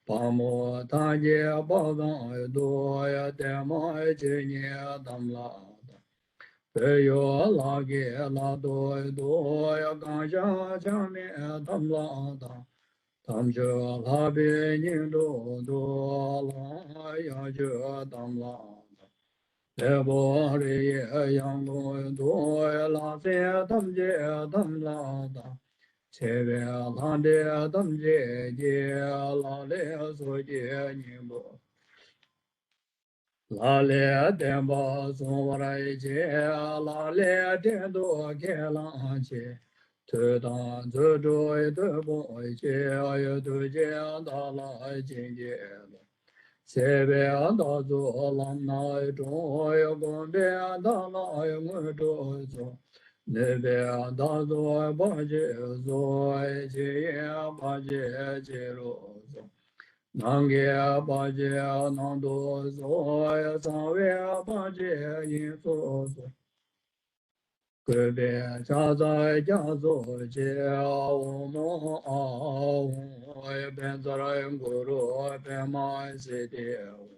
[SPEAKER 2] 把么大姐包装多呀，带忙一些年当拉的， Peyo la ge la do do ya gang sha cha me tam la da. Tam je la be ni do do la ya je tam la da. Le bo re ye yang do do ya la se tam je tam la da. Che be la de tam je je la le so je ni bo. La le den ba song wa rai che la le den do ke la che tu dan zu zhu yi de bo che ye du je da la jin je lo se be da zu lam na zhong ye gong be da la ye mu du zu ne be da zu ba je zu che ye ba je che ro zu Nangya bhaja nando soya samvya bhaja yin so so. Kube chaza jazo che omo aum benzara guru pema se deo.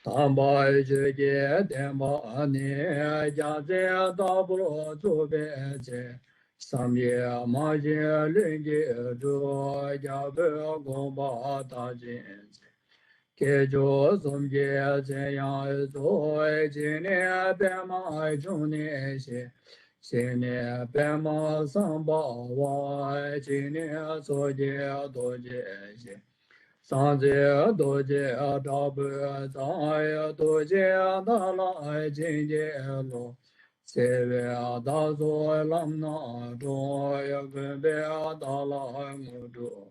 [SPEAKER 2] Tamba je ge demba ne jaze dabro zobe che. Samye maje lenge do jabe gomba ta jin. Ke jo som je zen yang zo jin ne pe ma zhong ne xie xie ne pe ma sang ba wa jin ne so je do je xie sang je do je da bu zang ye do je da la jin je lo se ve da zo lam na zhong ye gun be da la mu zhu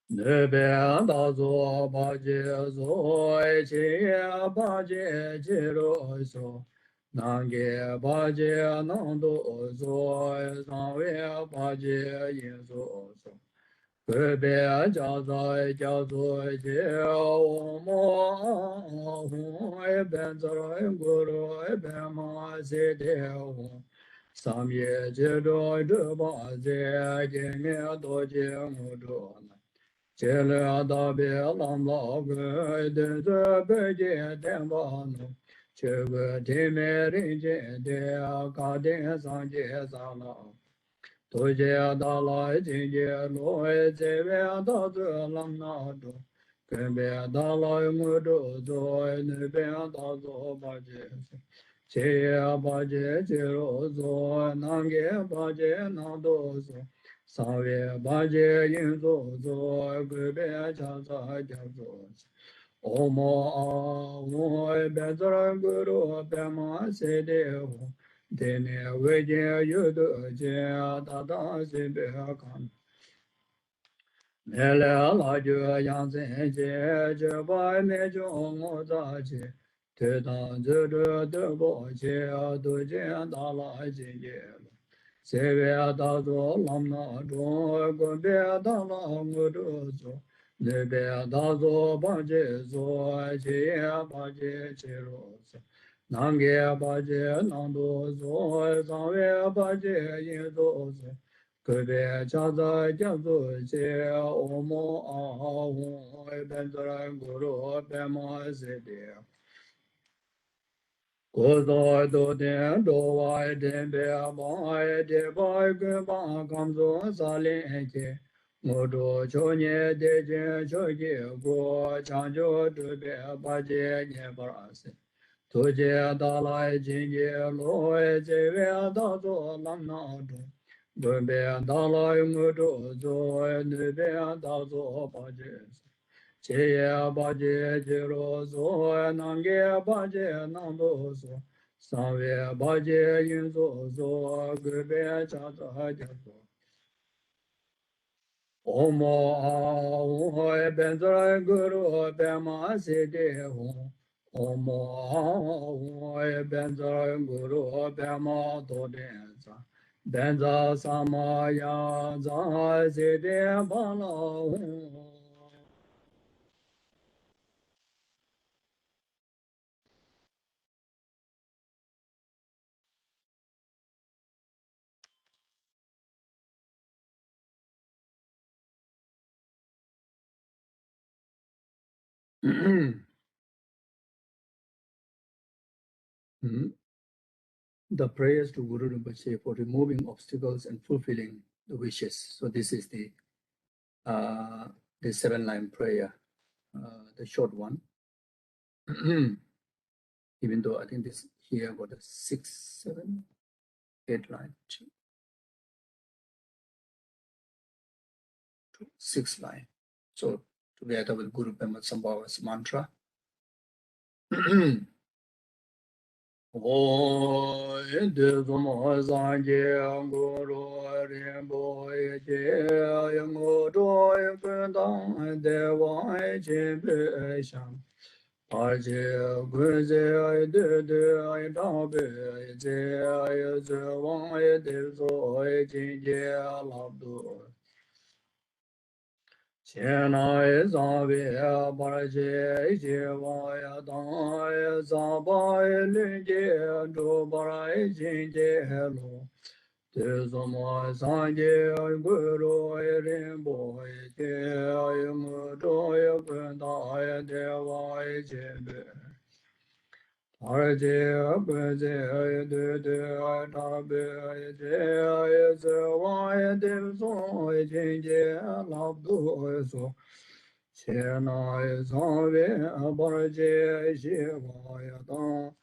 [SPEAKER 2] ne be da zo ba je zo chi ba je ji ro so nang ge ba je nang do zo sang we ba je yin so so ge be ja za ja zo je o mo hu e ben za gu ro e be ma se de hu sam ye je do de ba je ge ne do je mu do Chele da be lam la ge de ze be je den ba no. Che ge de me rin je de a ka de san je sa la. To je da la jin je lo e je be da ze lam na do. Ke be da la mu do zo e ne be da zo ba je. Che ba je je ro zo nang ge ba je na do zo. Sa ve ba je yin zo zo gu be cha za ja zo o mo a wo e be za gu ro be ma se de ho de ne we je yu do je da da se be ha kan me le la ju yang zen je je ba me jo mo za je te dan zhe de bo je do je da la je je se ve da zo lam na do go be da la mu do zo ne be da zo ba je zo che ba je che ro zo nang ge ba je nang do zo zang ve ba je yin do zo ge be cha za ja zo che o mo a hu ben za gu ro be ma se de Kozo do den do wa den be ma de ba ge ba kam zo sa le ke mo do cho nye de je cho ge go chang jo de be ba je nye ba se to je da lai jin ge lo e je ve da zo lam na do do be da lai mo do zo ne be da zo ba je che ye ba je je ro zo nang ge ba je nang do zo sang ve ba je yin zo zo gu be cha za ja zo o mo a wo e ben za gu ro be ma se de ho o mo a wo e ben za gu ro be ma do de za ben za sa ma ya za se de ba la ho the prayers to Guru Rinpoche for removing obstacles and fulfilling the wishes. So this is the 7-line prayer, the short one. Even though I think this here got a 6, 7, 8 line, 6 line. So together with Guru Padmasambhava's mantra. Chena Zavia Baraje Jevaya Daya Zabaya Linge Do Barai Jinge Hello Tezoma Sanje Guru Rimbo Jaya Mudoya Gundaya Devaya Jebe Arjaya Bajaya Dudaya Tabaya Jaya Zavaya Devzoya Jinge Labdo So Chena Zavia Baraje Jevaya Daya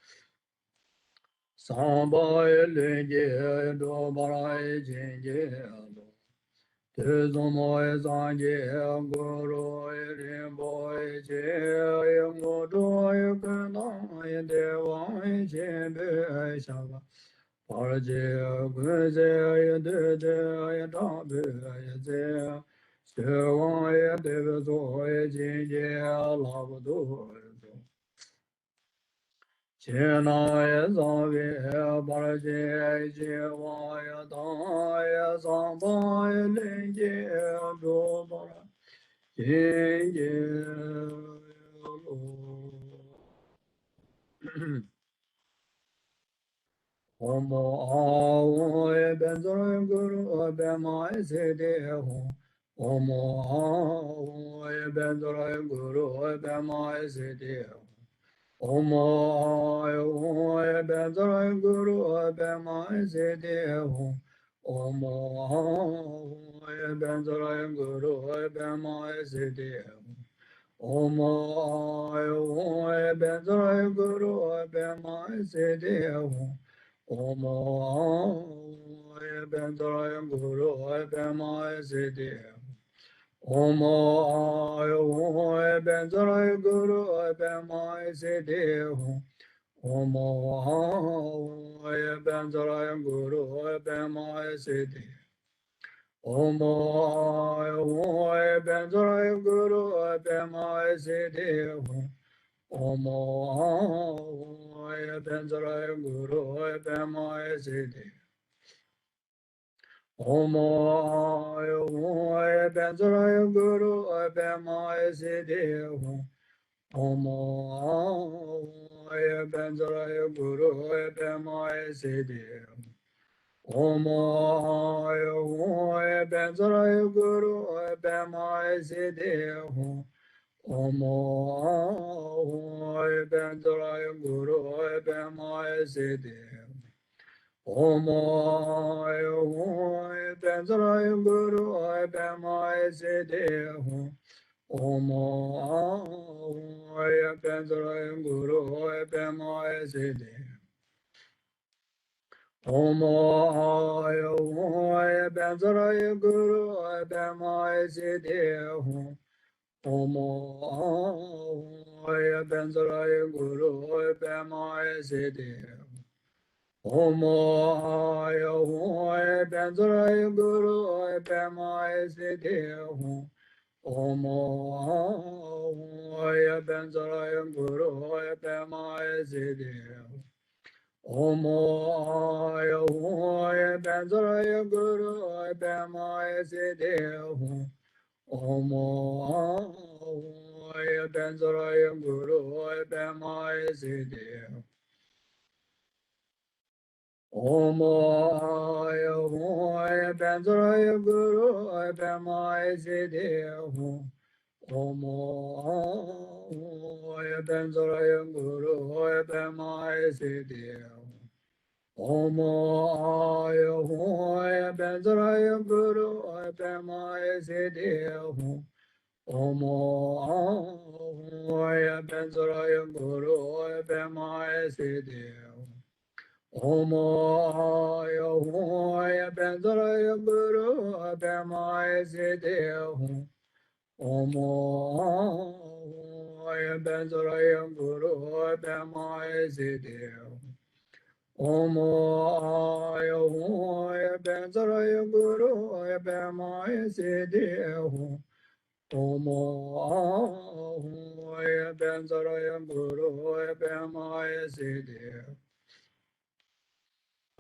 [SPEAKER 2] Sambaya Linge Do Barai Jinge Hello Tezomoy Zanje Guru Rimboy Jaya Mudoy Kunay Devay Jebe Shava Parjaya Guzaya Dudaya Tabaya Zaya Sevaya Devazoy Jinjaya Lavador Chenaya Zavya Parajaya Jivaya Daya Sambaya Linjaya Dobara Jinjaya Homo Aoy Benzoy Guru Abemai Siddhi Homo Aoy Benzoy Guru Abemai Siddhi Omo Oy Benzoy Guru Abemai Siddhi Omo Oy Benzoy Guru Abemai Siddhi Omo Oy Benzoy Guru Abemai Siddhi Omo Benzoy Guru Abemai Siddhi Omo Benzoy Guru Abemai Siddhi Omo Benzoy Guru Abemai Siddhi Omo Benzoy Guru Abemai Siddhi Omo Benzoy Guru Abemai Siddhi Omo Benzoy Guru Abemai Siddhi Omo Benzoy Guru Abemai Siddhi Omo Benzoy Guru Abemai Siddhi Omo Benzoy Guru Abemai Siddhi Omo Benzoy Guru Abemai Siddhi Omo Benzoy Guru Abemai Siddhi Omo Benzoy Guru Abemai Siddhi Omo Benzoy Guru Abemai Siddhi Omo Benzoy Guru Abemai Siddhi Omo Benzoy Guru Abemai Siddhi Omo Benzoy Guru Abemai Siddhi Omo Benzoy Guru Abemai Siddhi Omo Benzoy Guru Abemai Siddhi Omo Benzoy Guru Abemai Siddhi Omo ayo hoy benzaraya guru ay pemay siddhi. Omo hoy benzaraya guru ay pemay siddhi. Omo ayo hoy benzaraya guru ay pemay siddhi. Omo hoy benzaraya guru ay pemay siddhi. Omo ayo hoy benzaraya guru ay pemay siddhi. Omo hoy benzaraya guru ay pemay siddhi.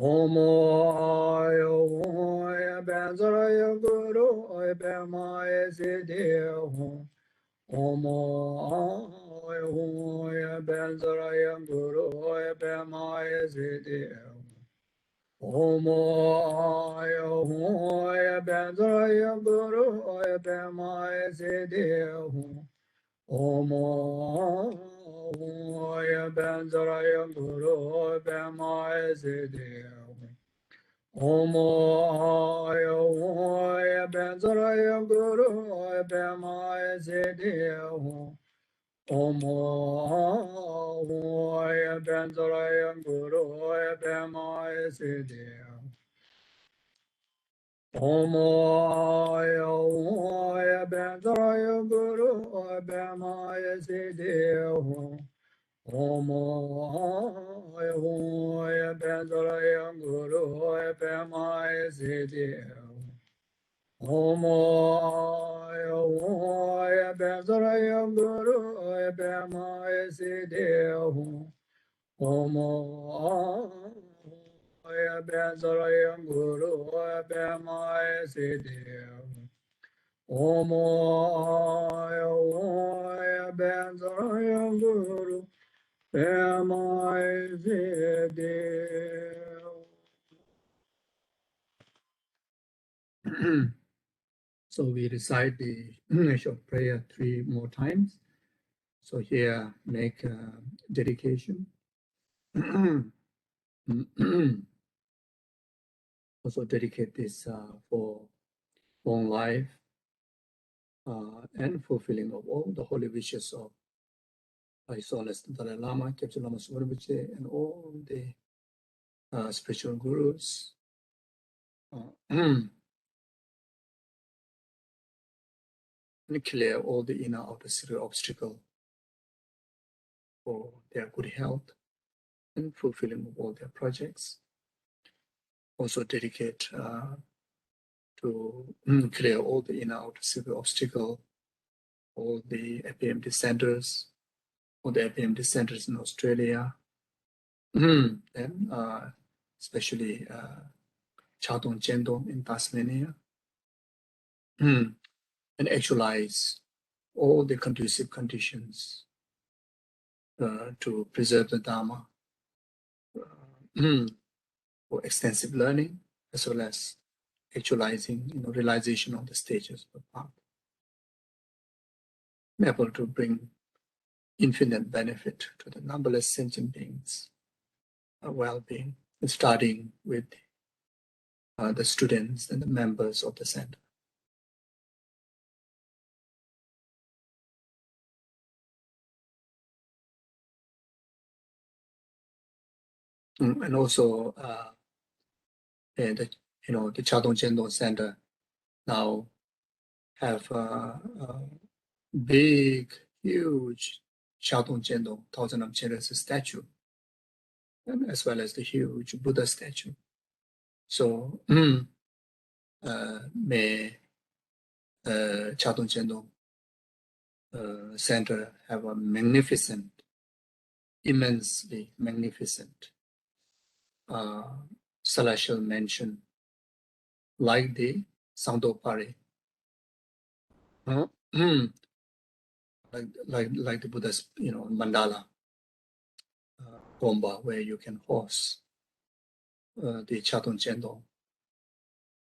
[SPEAKER 2] Omo ayo hoy benzaraya guru ay pemay siddhi. Omo ayo hoy benzaraya guru ay pemay siddhi. Omo ayo hoy benzaraya guru ay pemay siddhi. Omo hoy benzaraya guru ay pemay siddhi. Omo ayo hoy benzaraya guru ay pemay siddhi. Omo hoy benzaraya guru ay pemay siddhi. Omo ayo hoy benzaraya guru ay pemay siddhi. Omo ayo hoy benzaraya guru ay pemay siddhi. Omo ayo hoy benzaraya guru ay pemay siddhi. Omo hoy benzaraya guru ay pemay siddhi. Omo ayo hoy benzaraya guru pemay siddhi. So we recite the short prayer 3 more times. So here make a dedication. Also dedicate this for long life and fulfilling of all the holy wishes of His Holiness Dalai Lama, Kyabche Lama Rinpoche, and all the spiritual gurus. And clear all the inner outer obstacle for their good health and fulfilling of all their projects. Also dedicate to clear all the inner outer obstacle, all the APMD centers, all the APMD centers in Australia, and especially Chadong Chendong in Tasmania, and actualize all the conducive conditions to preserve the Dharma for extensive learning, as well as actualizing, realization of the stages of the path, able to bring infinite benefit to the numberless sentient beings' well-being, starting with the students and the members of the center. And also, the Chadong Chendong Center now have a big, huge Chadong Chendong, Thousand of Children's statue, and as well as the huge Buddha statue. So, may Chadong Chendong Center have a magnificent, immensely magnificent celestial mansion like the Sangdopari, like the Buddha's mandala Gomba, where you can host the Chadong Chendong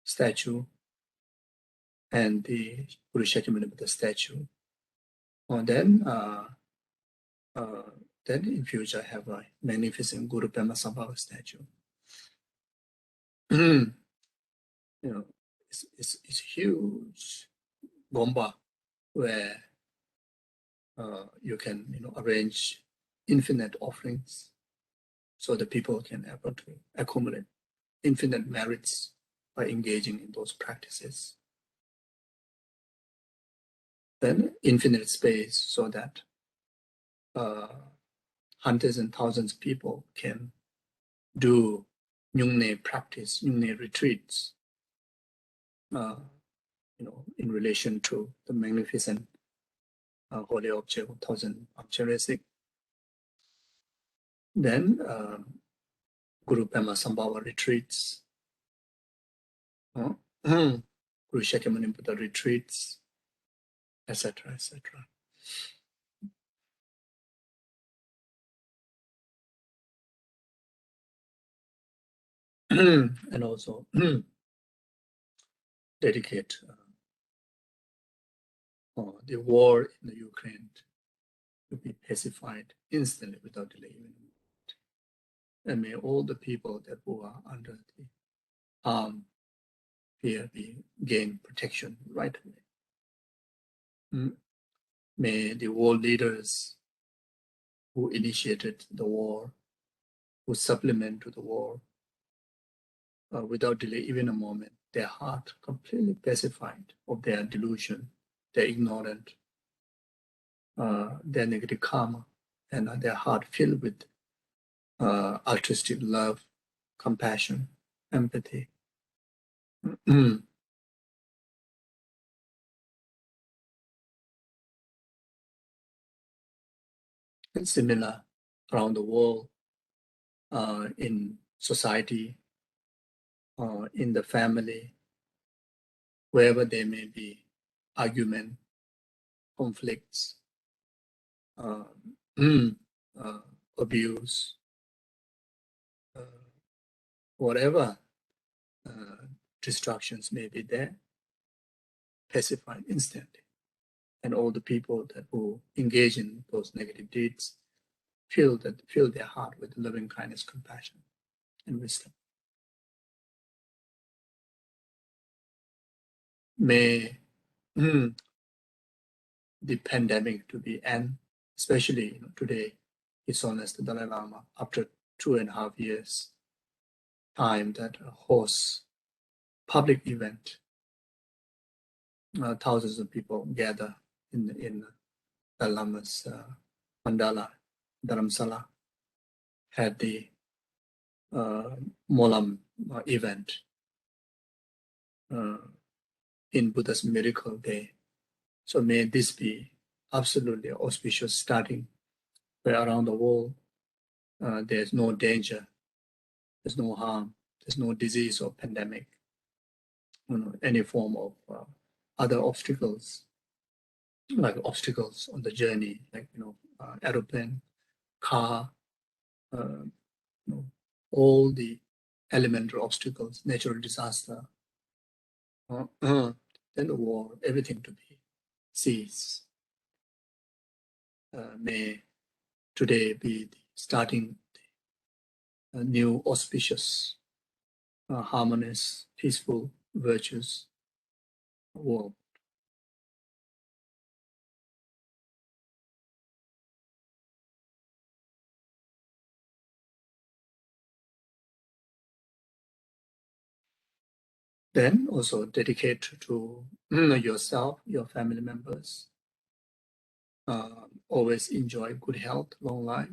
[SPEAKER 2] statue and the Guru Shakyamuni Buddha statue. Then in future have a magnificent Guru Padmasambhava statue. you know, it's huge bomba where you can arrange infinite offerings so the people can able to accumulate infinite merits by engaging in those practices. Then infinite space so that hundreds and thousands of people can do Nyungne practice, Nyungne retreats, in relation to the magnificent holy object of thousand objects. Then Guru Padmasambhava retreats, Guru Shakyamuni Buddha retreats, etc., etc. And also dedicate the war in the Ukraine to be pacified instantly without delay. And may all the people that who are under the harm here be gain protection right away. May the world leaders who initiated the war, who supplement to the war, without delay, even a moment, their heart completely pacified of their delusion, their ignorant, their negative karma, and their heart filled with altruistic love, compassion, empathy. And similar around the world, in society, in the family, wherever there may be argument, conflicts, abuse, whatever distractions may be there, pacified instantly. And all the people that who engage in those negative deeds fill their heart with loving kindness, compassion, and wisdom. May the pandemic to be end, especially today, His Holiness the Dalai Lama, after 2.5 years time that hosts public event, thousands of people gather in Dalai Lama's mandala, Dharamsala, had the Molam event in Buddha's Miracle Day. So may this be absolutely auspicious starting where around the world there's no danger, there's no harm, there's no disease or pandemic, any form of other obstacles, like obstacles on the journey, like aeroplane, car, all the elemental obstacles, natural disaster, then the war, everything to be ceased. May today be the starting a new auspicious, harmonious, peaceful, virtuous world. Then also dedicate to yourself, your family members. Always enjoy good health, long life,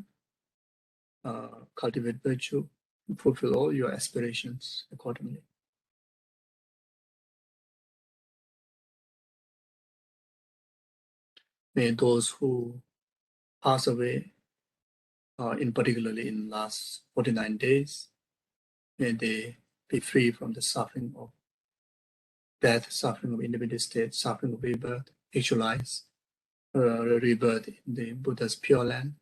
[SPEAKER 2] cultivate virtue, fulfill all your aspirations accordingly. May those who pass away, in particularly in last 49 days, may they be free from the suffering of death, suffering of individual state, suffering of rebirth, actualize rebirth in the Buddha's pure land.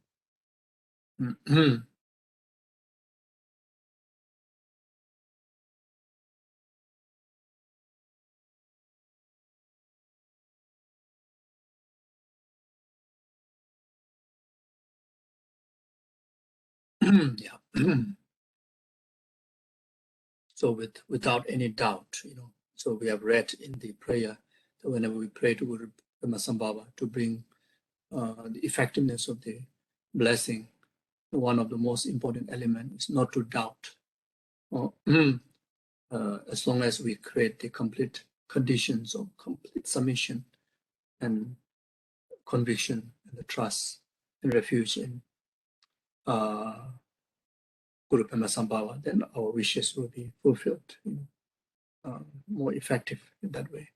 [SPEAKER 2] Yeah. So without any doubt, So we have read in the prayer that whenever we pray to Guru Padmasambhava to bring the effectiveness of the blessing, one of the most important elements is not to doubt. As long as we create the complete conditions of complete submission and conviction and the trust and refuge in Guru Padmasambhava, then our wishes will be fulfilled, more effective in that way.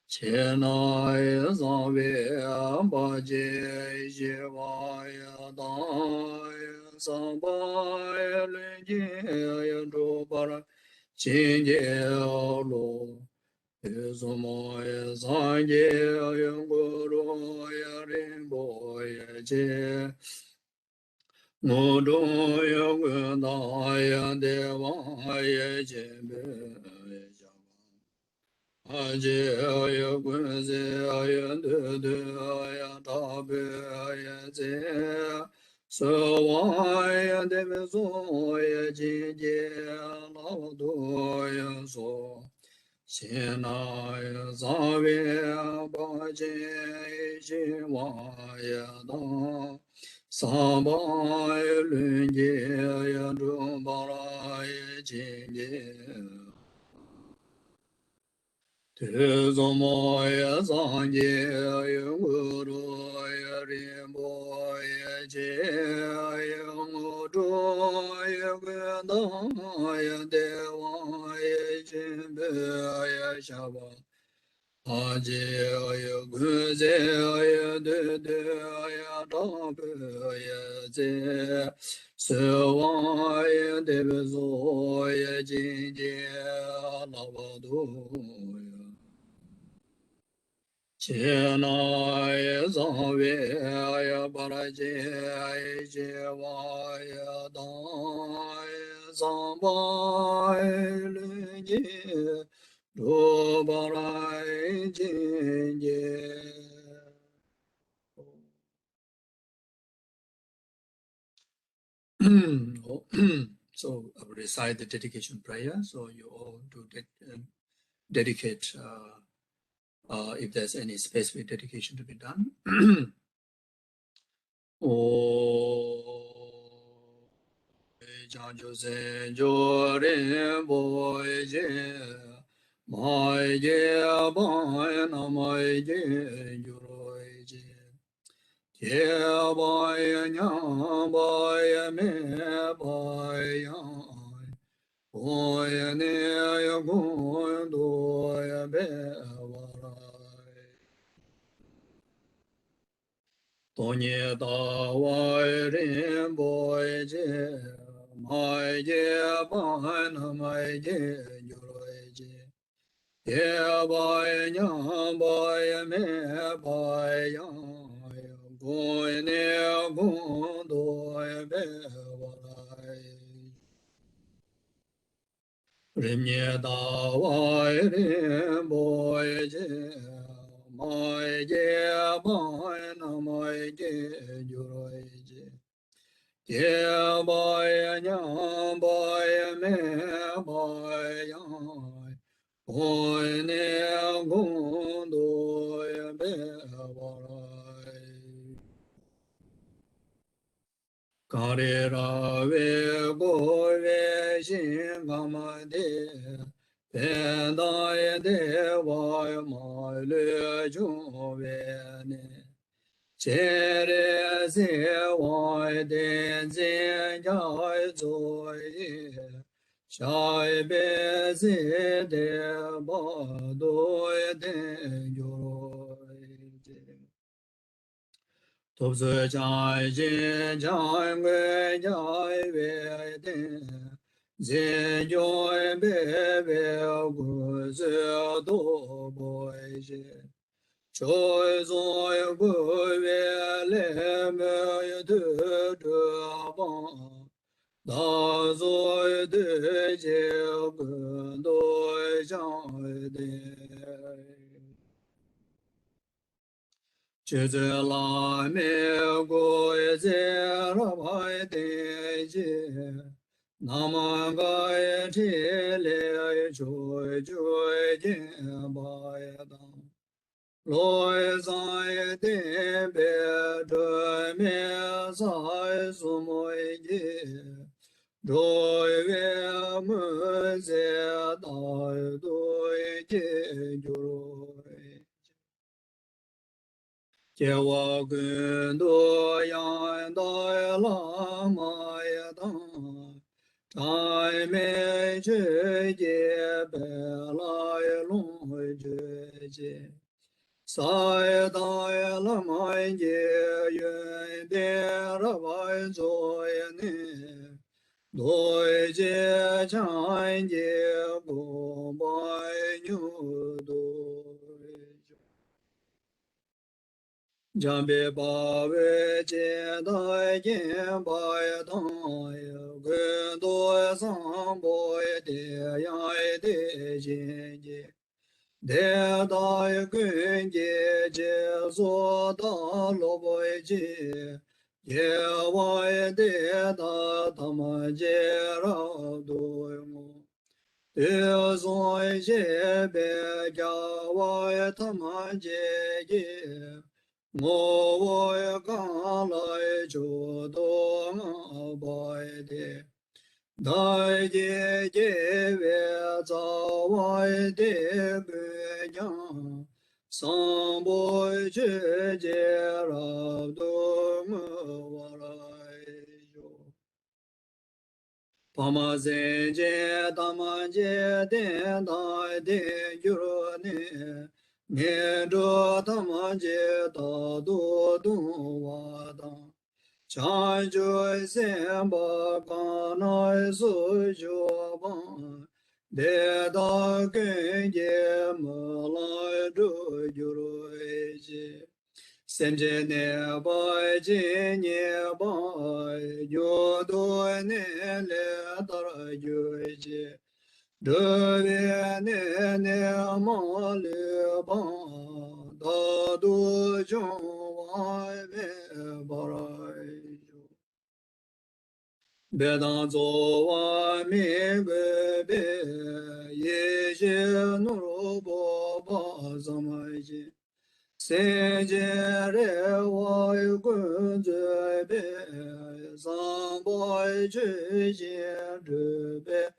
[SPEAKER 2] Chenaya Zavya Bhaje Jivaya Daya Sambhaya Linjaya Drupara Chinjaya Lo Yuzumaya Sanjaya Guruya Rinpoche Che Nuduya Gundaya Devaya Jimbe Ajaya Gunze Aya Aya Tabe Aya Ze Sawaya Devezoya Jinje Laudoya So Shenaya Zavya Bhaje Jivaya Da Sambhaya Lunjaya Drupara Jinje Tezomaya Sanje Guruya Rinpoche Che Muduya Gandaya Devaya Chimbaya Shaba Ajaya Guzaya Dedaya Tapaya Ze Sewaya Devezoya Jinjaya Lavadoya Chenaya Zavya Bharajaya Jivaya Daya Sambhaya Linjaya Drupara Jinjaya. So I will recite the dedication prayer. So you all do dedicate if there's any specific dedication to be done. Janjo Senjo Rinpoche Mai Je Bai Namai Je Juroi Je Je Bai Nyam Bai Me Bai Yai Bai Ne Ya Gun Do Ya Be Warai Tonye Da Wai Rinpoche Mai Je Bai Namai Je Juroi Je Je Bai Nyam Bai Me Bai Yai Goi Ne Gun Do Ya Be Warai Rimye Da Wai Rinpoche Mai Je Bai Namai Je Juroi Je Je Bai Nyam Bai Me Bai Yai Goi Ne Gun Do Ya Be Warai Kare Ra Ve Go Ve Shin Gama De Pen Da Ye De Wa Ya Ma Le Ju Ve Ne Che Re Se Wa Ye Tenzin Ja Zo Ye Sha Ye Be Se De Ba Do Ye Den Yo Je Topsu Chai Jin Chai Gui Chai Wei Den Zen joy bebe gu ze do boy je. Choi zoi gu we le me de bang. Da zoi de je gu do zhang de. Chö la me go ze ra bai de je. Nama ga che le choi choi je ba dang. Loi zai de be de me zai su moi je. Roi we mu ze dai doi je ju roi. Jewa gun do yan dai la ma ya dang. Chai me che je be lai long je je. Sai dai la mai je yuen de ra bai zo ya ne. Doi je chan je bo bai nyu do. Jambe ba we je dai jen ba ya dong ya gun do sang bo ya de ya de jin je de da ya gun je je so da lo bo je ye wa ya de da ta ma je ra do mo de so je be ja wa ya ta ma je ye Ngô voi ca lai chu đô ngã bại đề. Đại chế chế về giáo vai đề bề nhang. Sang bồi chế chế rạp đô ngã va lai chu. Pama sen chế tama chế đen đại đen yu ne. Nghe đô tama chế ta đô đô va đăng. Chan chui sen ba ca nai su chu bang. Đề da kên chế mơ lai đô yu rui chế. Sen chế ne bai chế ne bai. Yu đô ne le tar yu chế. Dö ve ne ne ma le ba. Da du chung vai ve ba rai. Bedan zo wa mi ge be. Ye je nu ro bo ba zamai je. Se je re wa yu gun je be. Sang boi ju je zhe be.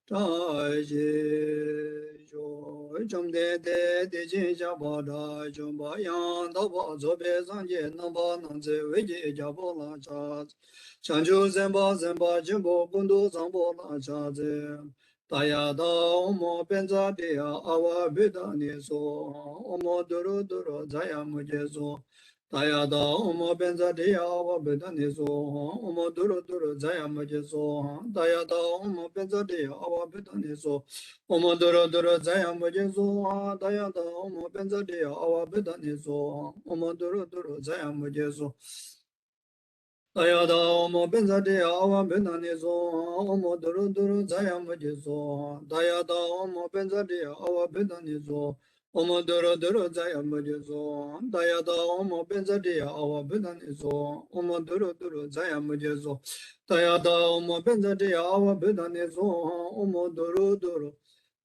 [SPEAKER 2] Trai je jo. Chom de de jin ja ba da. Chom ba yang da ba zo be sang je na ba nang ze we je ja ba la cha. Chanchu zenpa zenpa jimbo bundu zangpo la cha ze. Taya da omo penza deya awa bida ni so. Omo duru duru zaya muje so. Taya da omo penza deya awa bida ni so. Omo duru duru zaya muje so. Taya da omo penza deya awa bida ni so. Omo duru duru zaya muje so. Taya da omo penza deya awa bida ni so. Omo duru duru zaya muje so. Ayada omo benza de awa bena ne so, omo duru duru zaya muje so. Dayada omo benza de awa bena ne so, omo duru duru zaya muje so. Dayada omo benza de awa bena ne so, omo duru duru zaya muje so. Dayada omo benza de awa bena ne so, omo duru duru.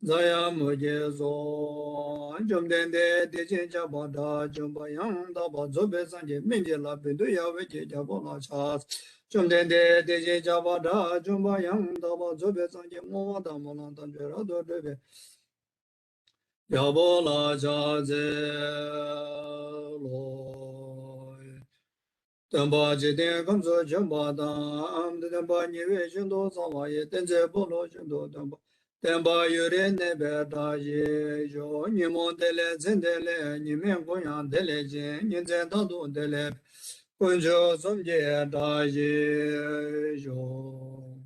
[SPEAKER 2] Zaya muje so. Jom dende de chen cha ba da, jom ba yang da ba zo be san je min je la bin du ya we je ja bo la cha. Jom dende de chen cha ba da, jom ba yang da ba zo be san je mo wa da mo la dan je ra do de be. Ya bo la cha ze lo. Tenpa je ten kam so chen pa tam, tenpa nye we shen do sa wa ye, ten ze po lo shen do tenpa. Tenpa yu re ne pe ta ye, yo nye mo te le, zen te le, nye men ko yang te le jen, nye zen ta do te le, kun cho som je ta ye, yo.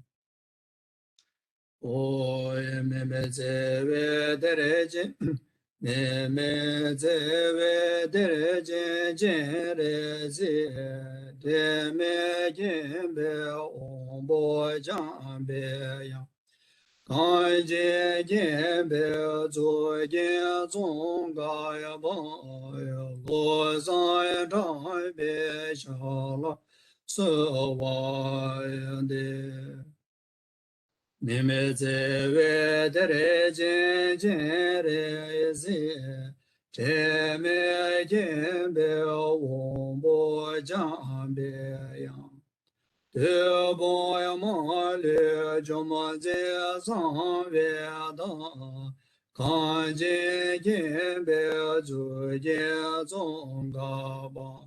[SPEAKER 2] Oye meme zewe dereje, meme zewe dereje jere zi, deme gembe ombo jambe yang. Kanje gembe zo gen zong ga ya ba ya, lo zai dai be sha la, so wa ya de. Nime zewe dere jen jen re zi, cheme gembe wombo jambe yang. De bo ya ma le joma ze zang we da, kan je gembe zu je zong ga ba.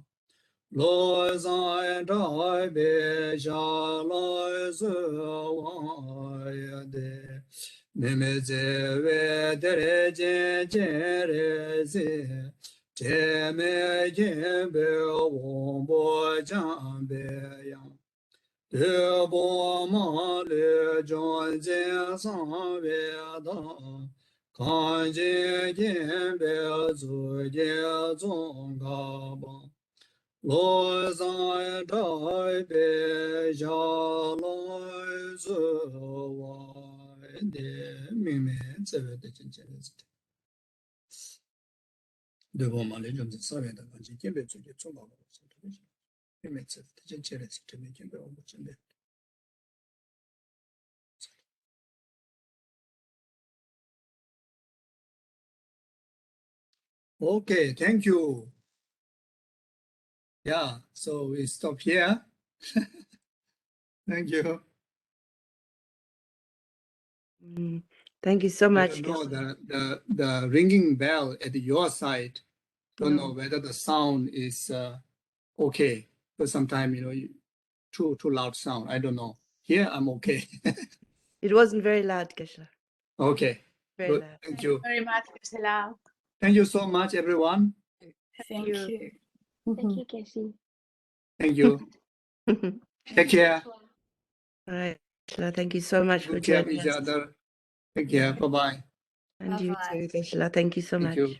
[SPEAKER 2] Lo zai dai be sha lo zu wa ya de, mime zewe dere jen jen re zi, cheme gembe wombo jambe yang. De bo ma le zhong jie sang we da, kan jie gembe zu jie zong ga ba. Lo zai dai be sha lo zu wa de, ming me zewe de jen jen re zi. De bo ma le zhong jie sang we da, kan jie gembe zu jie zong ga ba. Ming me zewe de jen jen re zi, de me gembe wombo jambe. Okay, thank you. Yeah, so we stop here. Thank you.
[SPEAKER 3] Thank you so
[SPEAKER 2] I
[SPEAKER 3] much.
[SPEAKER 2] don't know the ringing bell at your side. Don't know
[SPEAKER 3] No.
[SPEAKER 2] whether the sound is okay. But sometimes too loud sound. I don't know. Here I'm okay.
[SPEAKER 3] It wasn't very loud, Geshe.
[SPEAKER 2] Okay.
[SPEAKER 3] Very
[SPEAKER 2] Good.
[SPEAKER 3] loud.
[SPEAKER 2] Thank you.
[SPEAKER 4] Very much, Geshe.
[SPEAKER 2] Thank you so much, everyone.
[SPEAKER 4] Thank
[SPEAKER 3] you.
[SPEAKER 4] you.
[SPEAKER 5] Thank you, Geshe.
[SPEAKER 2] Thank you. Take care.
[SPEAKER 3] All right. Geshe, thank you so much for
[SPEAKER 2] Good care of
[SPEAKER 3] joining
[SPEAKER 2] each
[SPEAKER 3] us.
[SPEAKER 2] other. Take care. Bye-bye.
[SPEAKER 3] And you
[SPEAKER 4] Bye-bye.
[SPEAKER 3] too, Geshe. Thank you so
[SPEAKER 2] Thank
[SPEAKER 3] much.
[SPEAKER 2] you.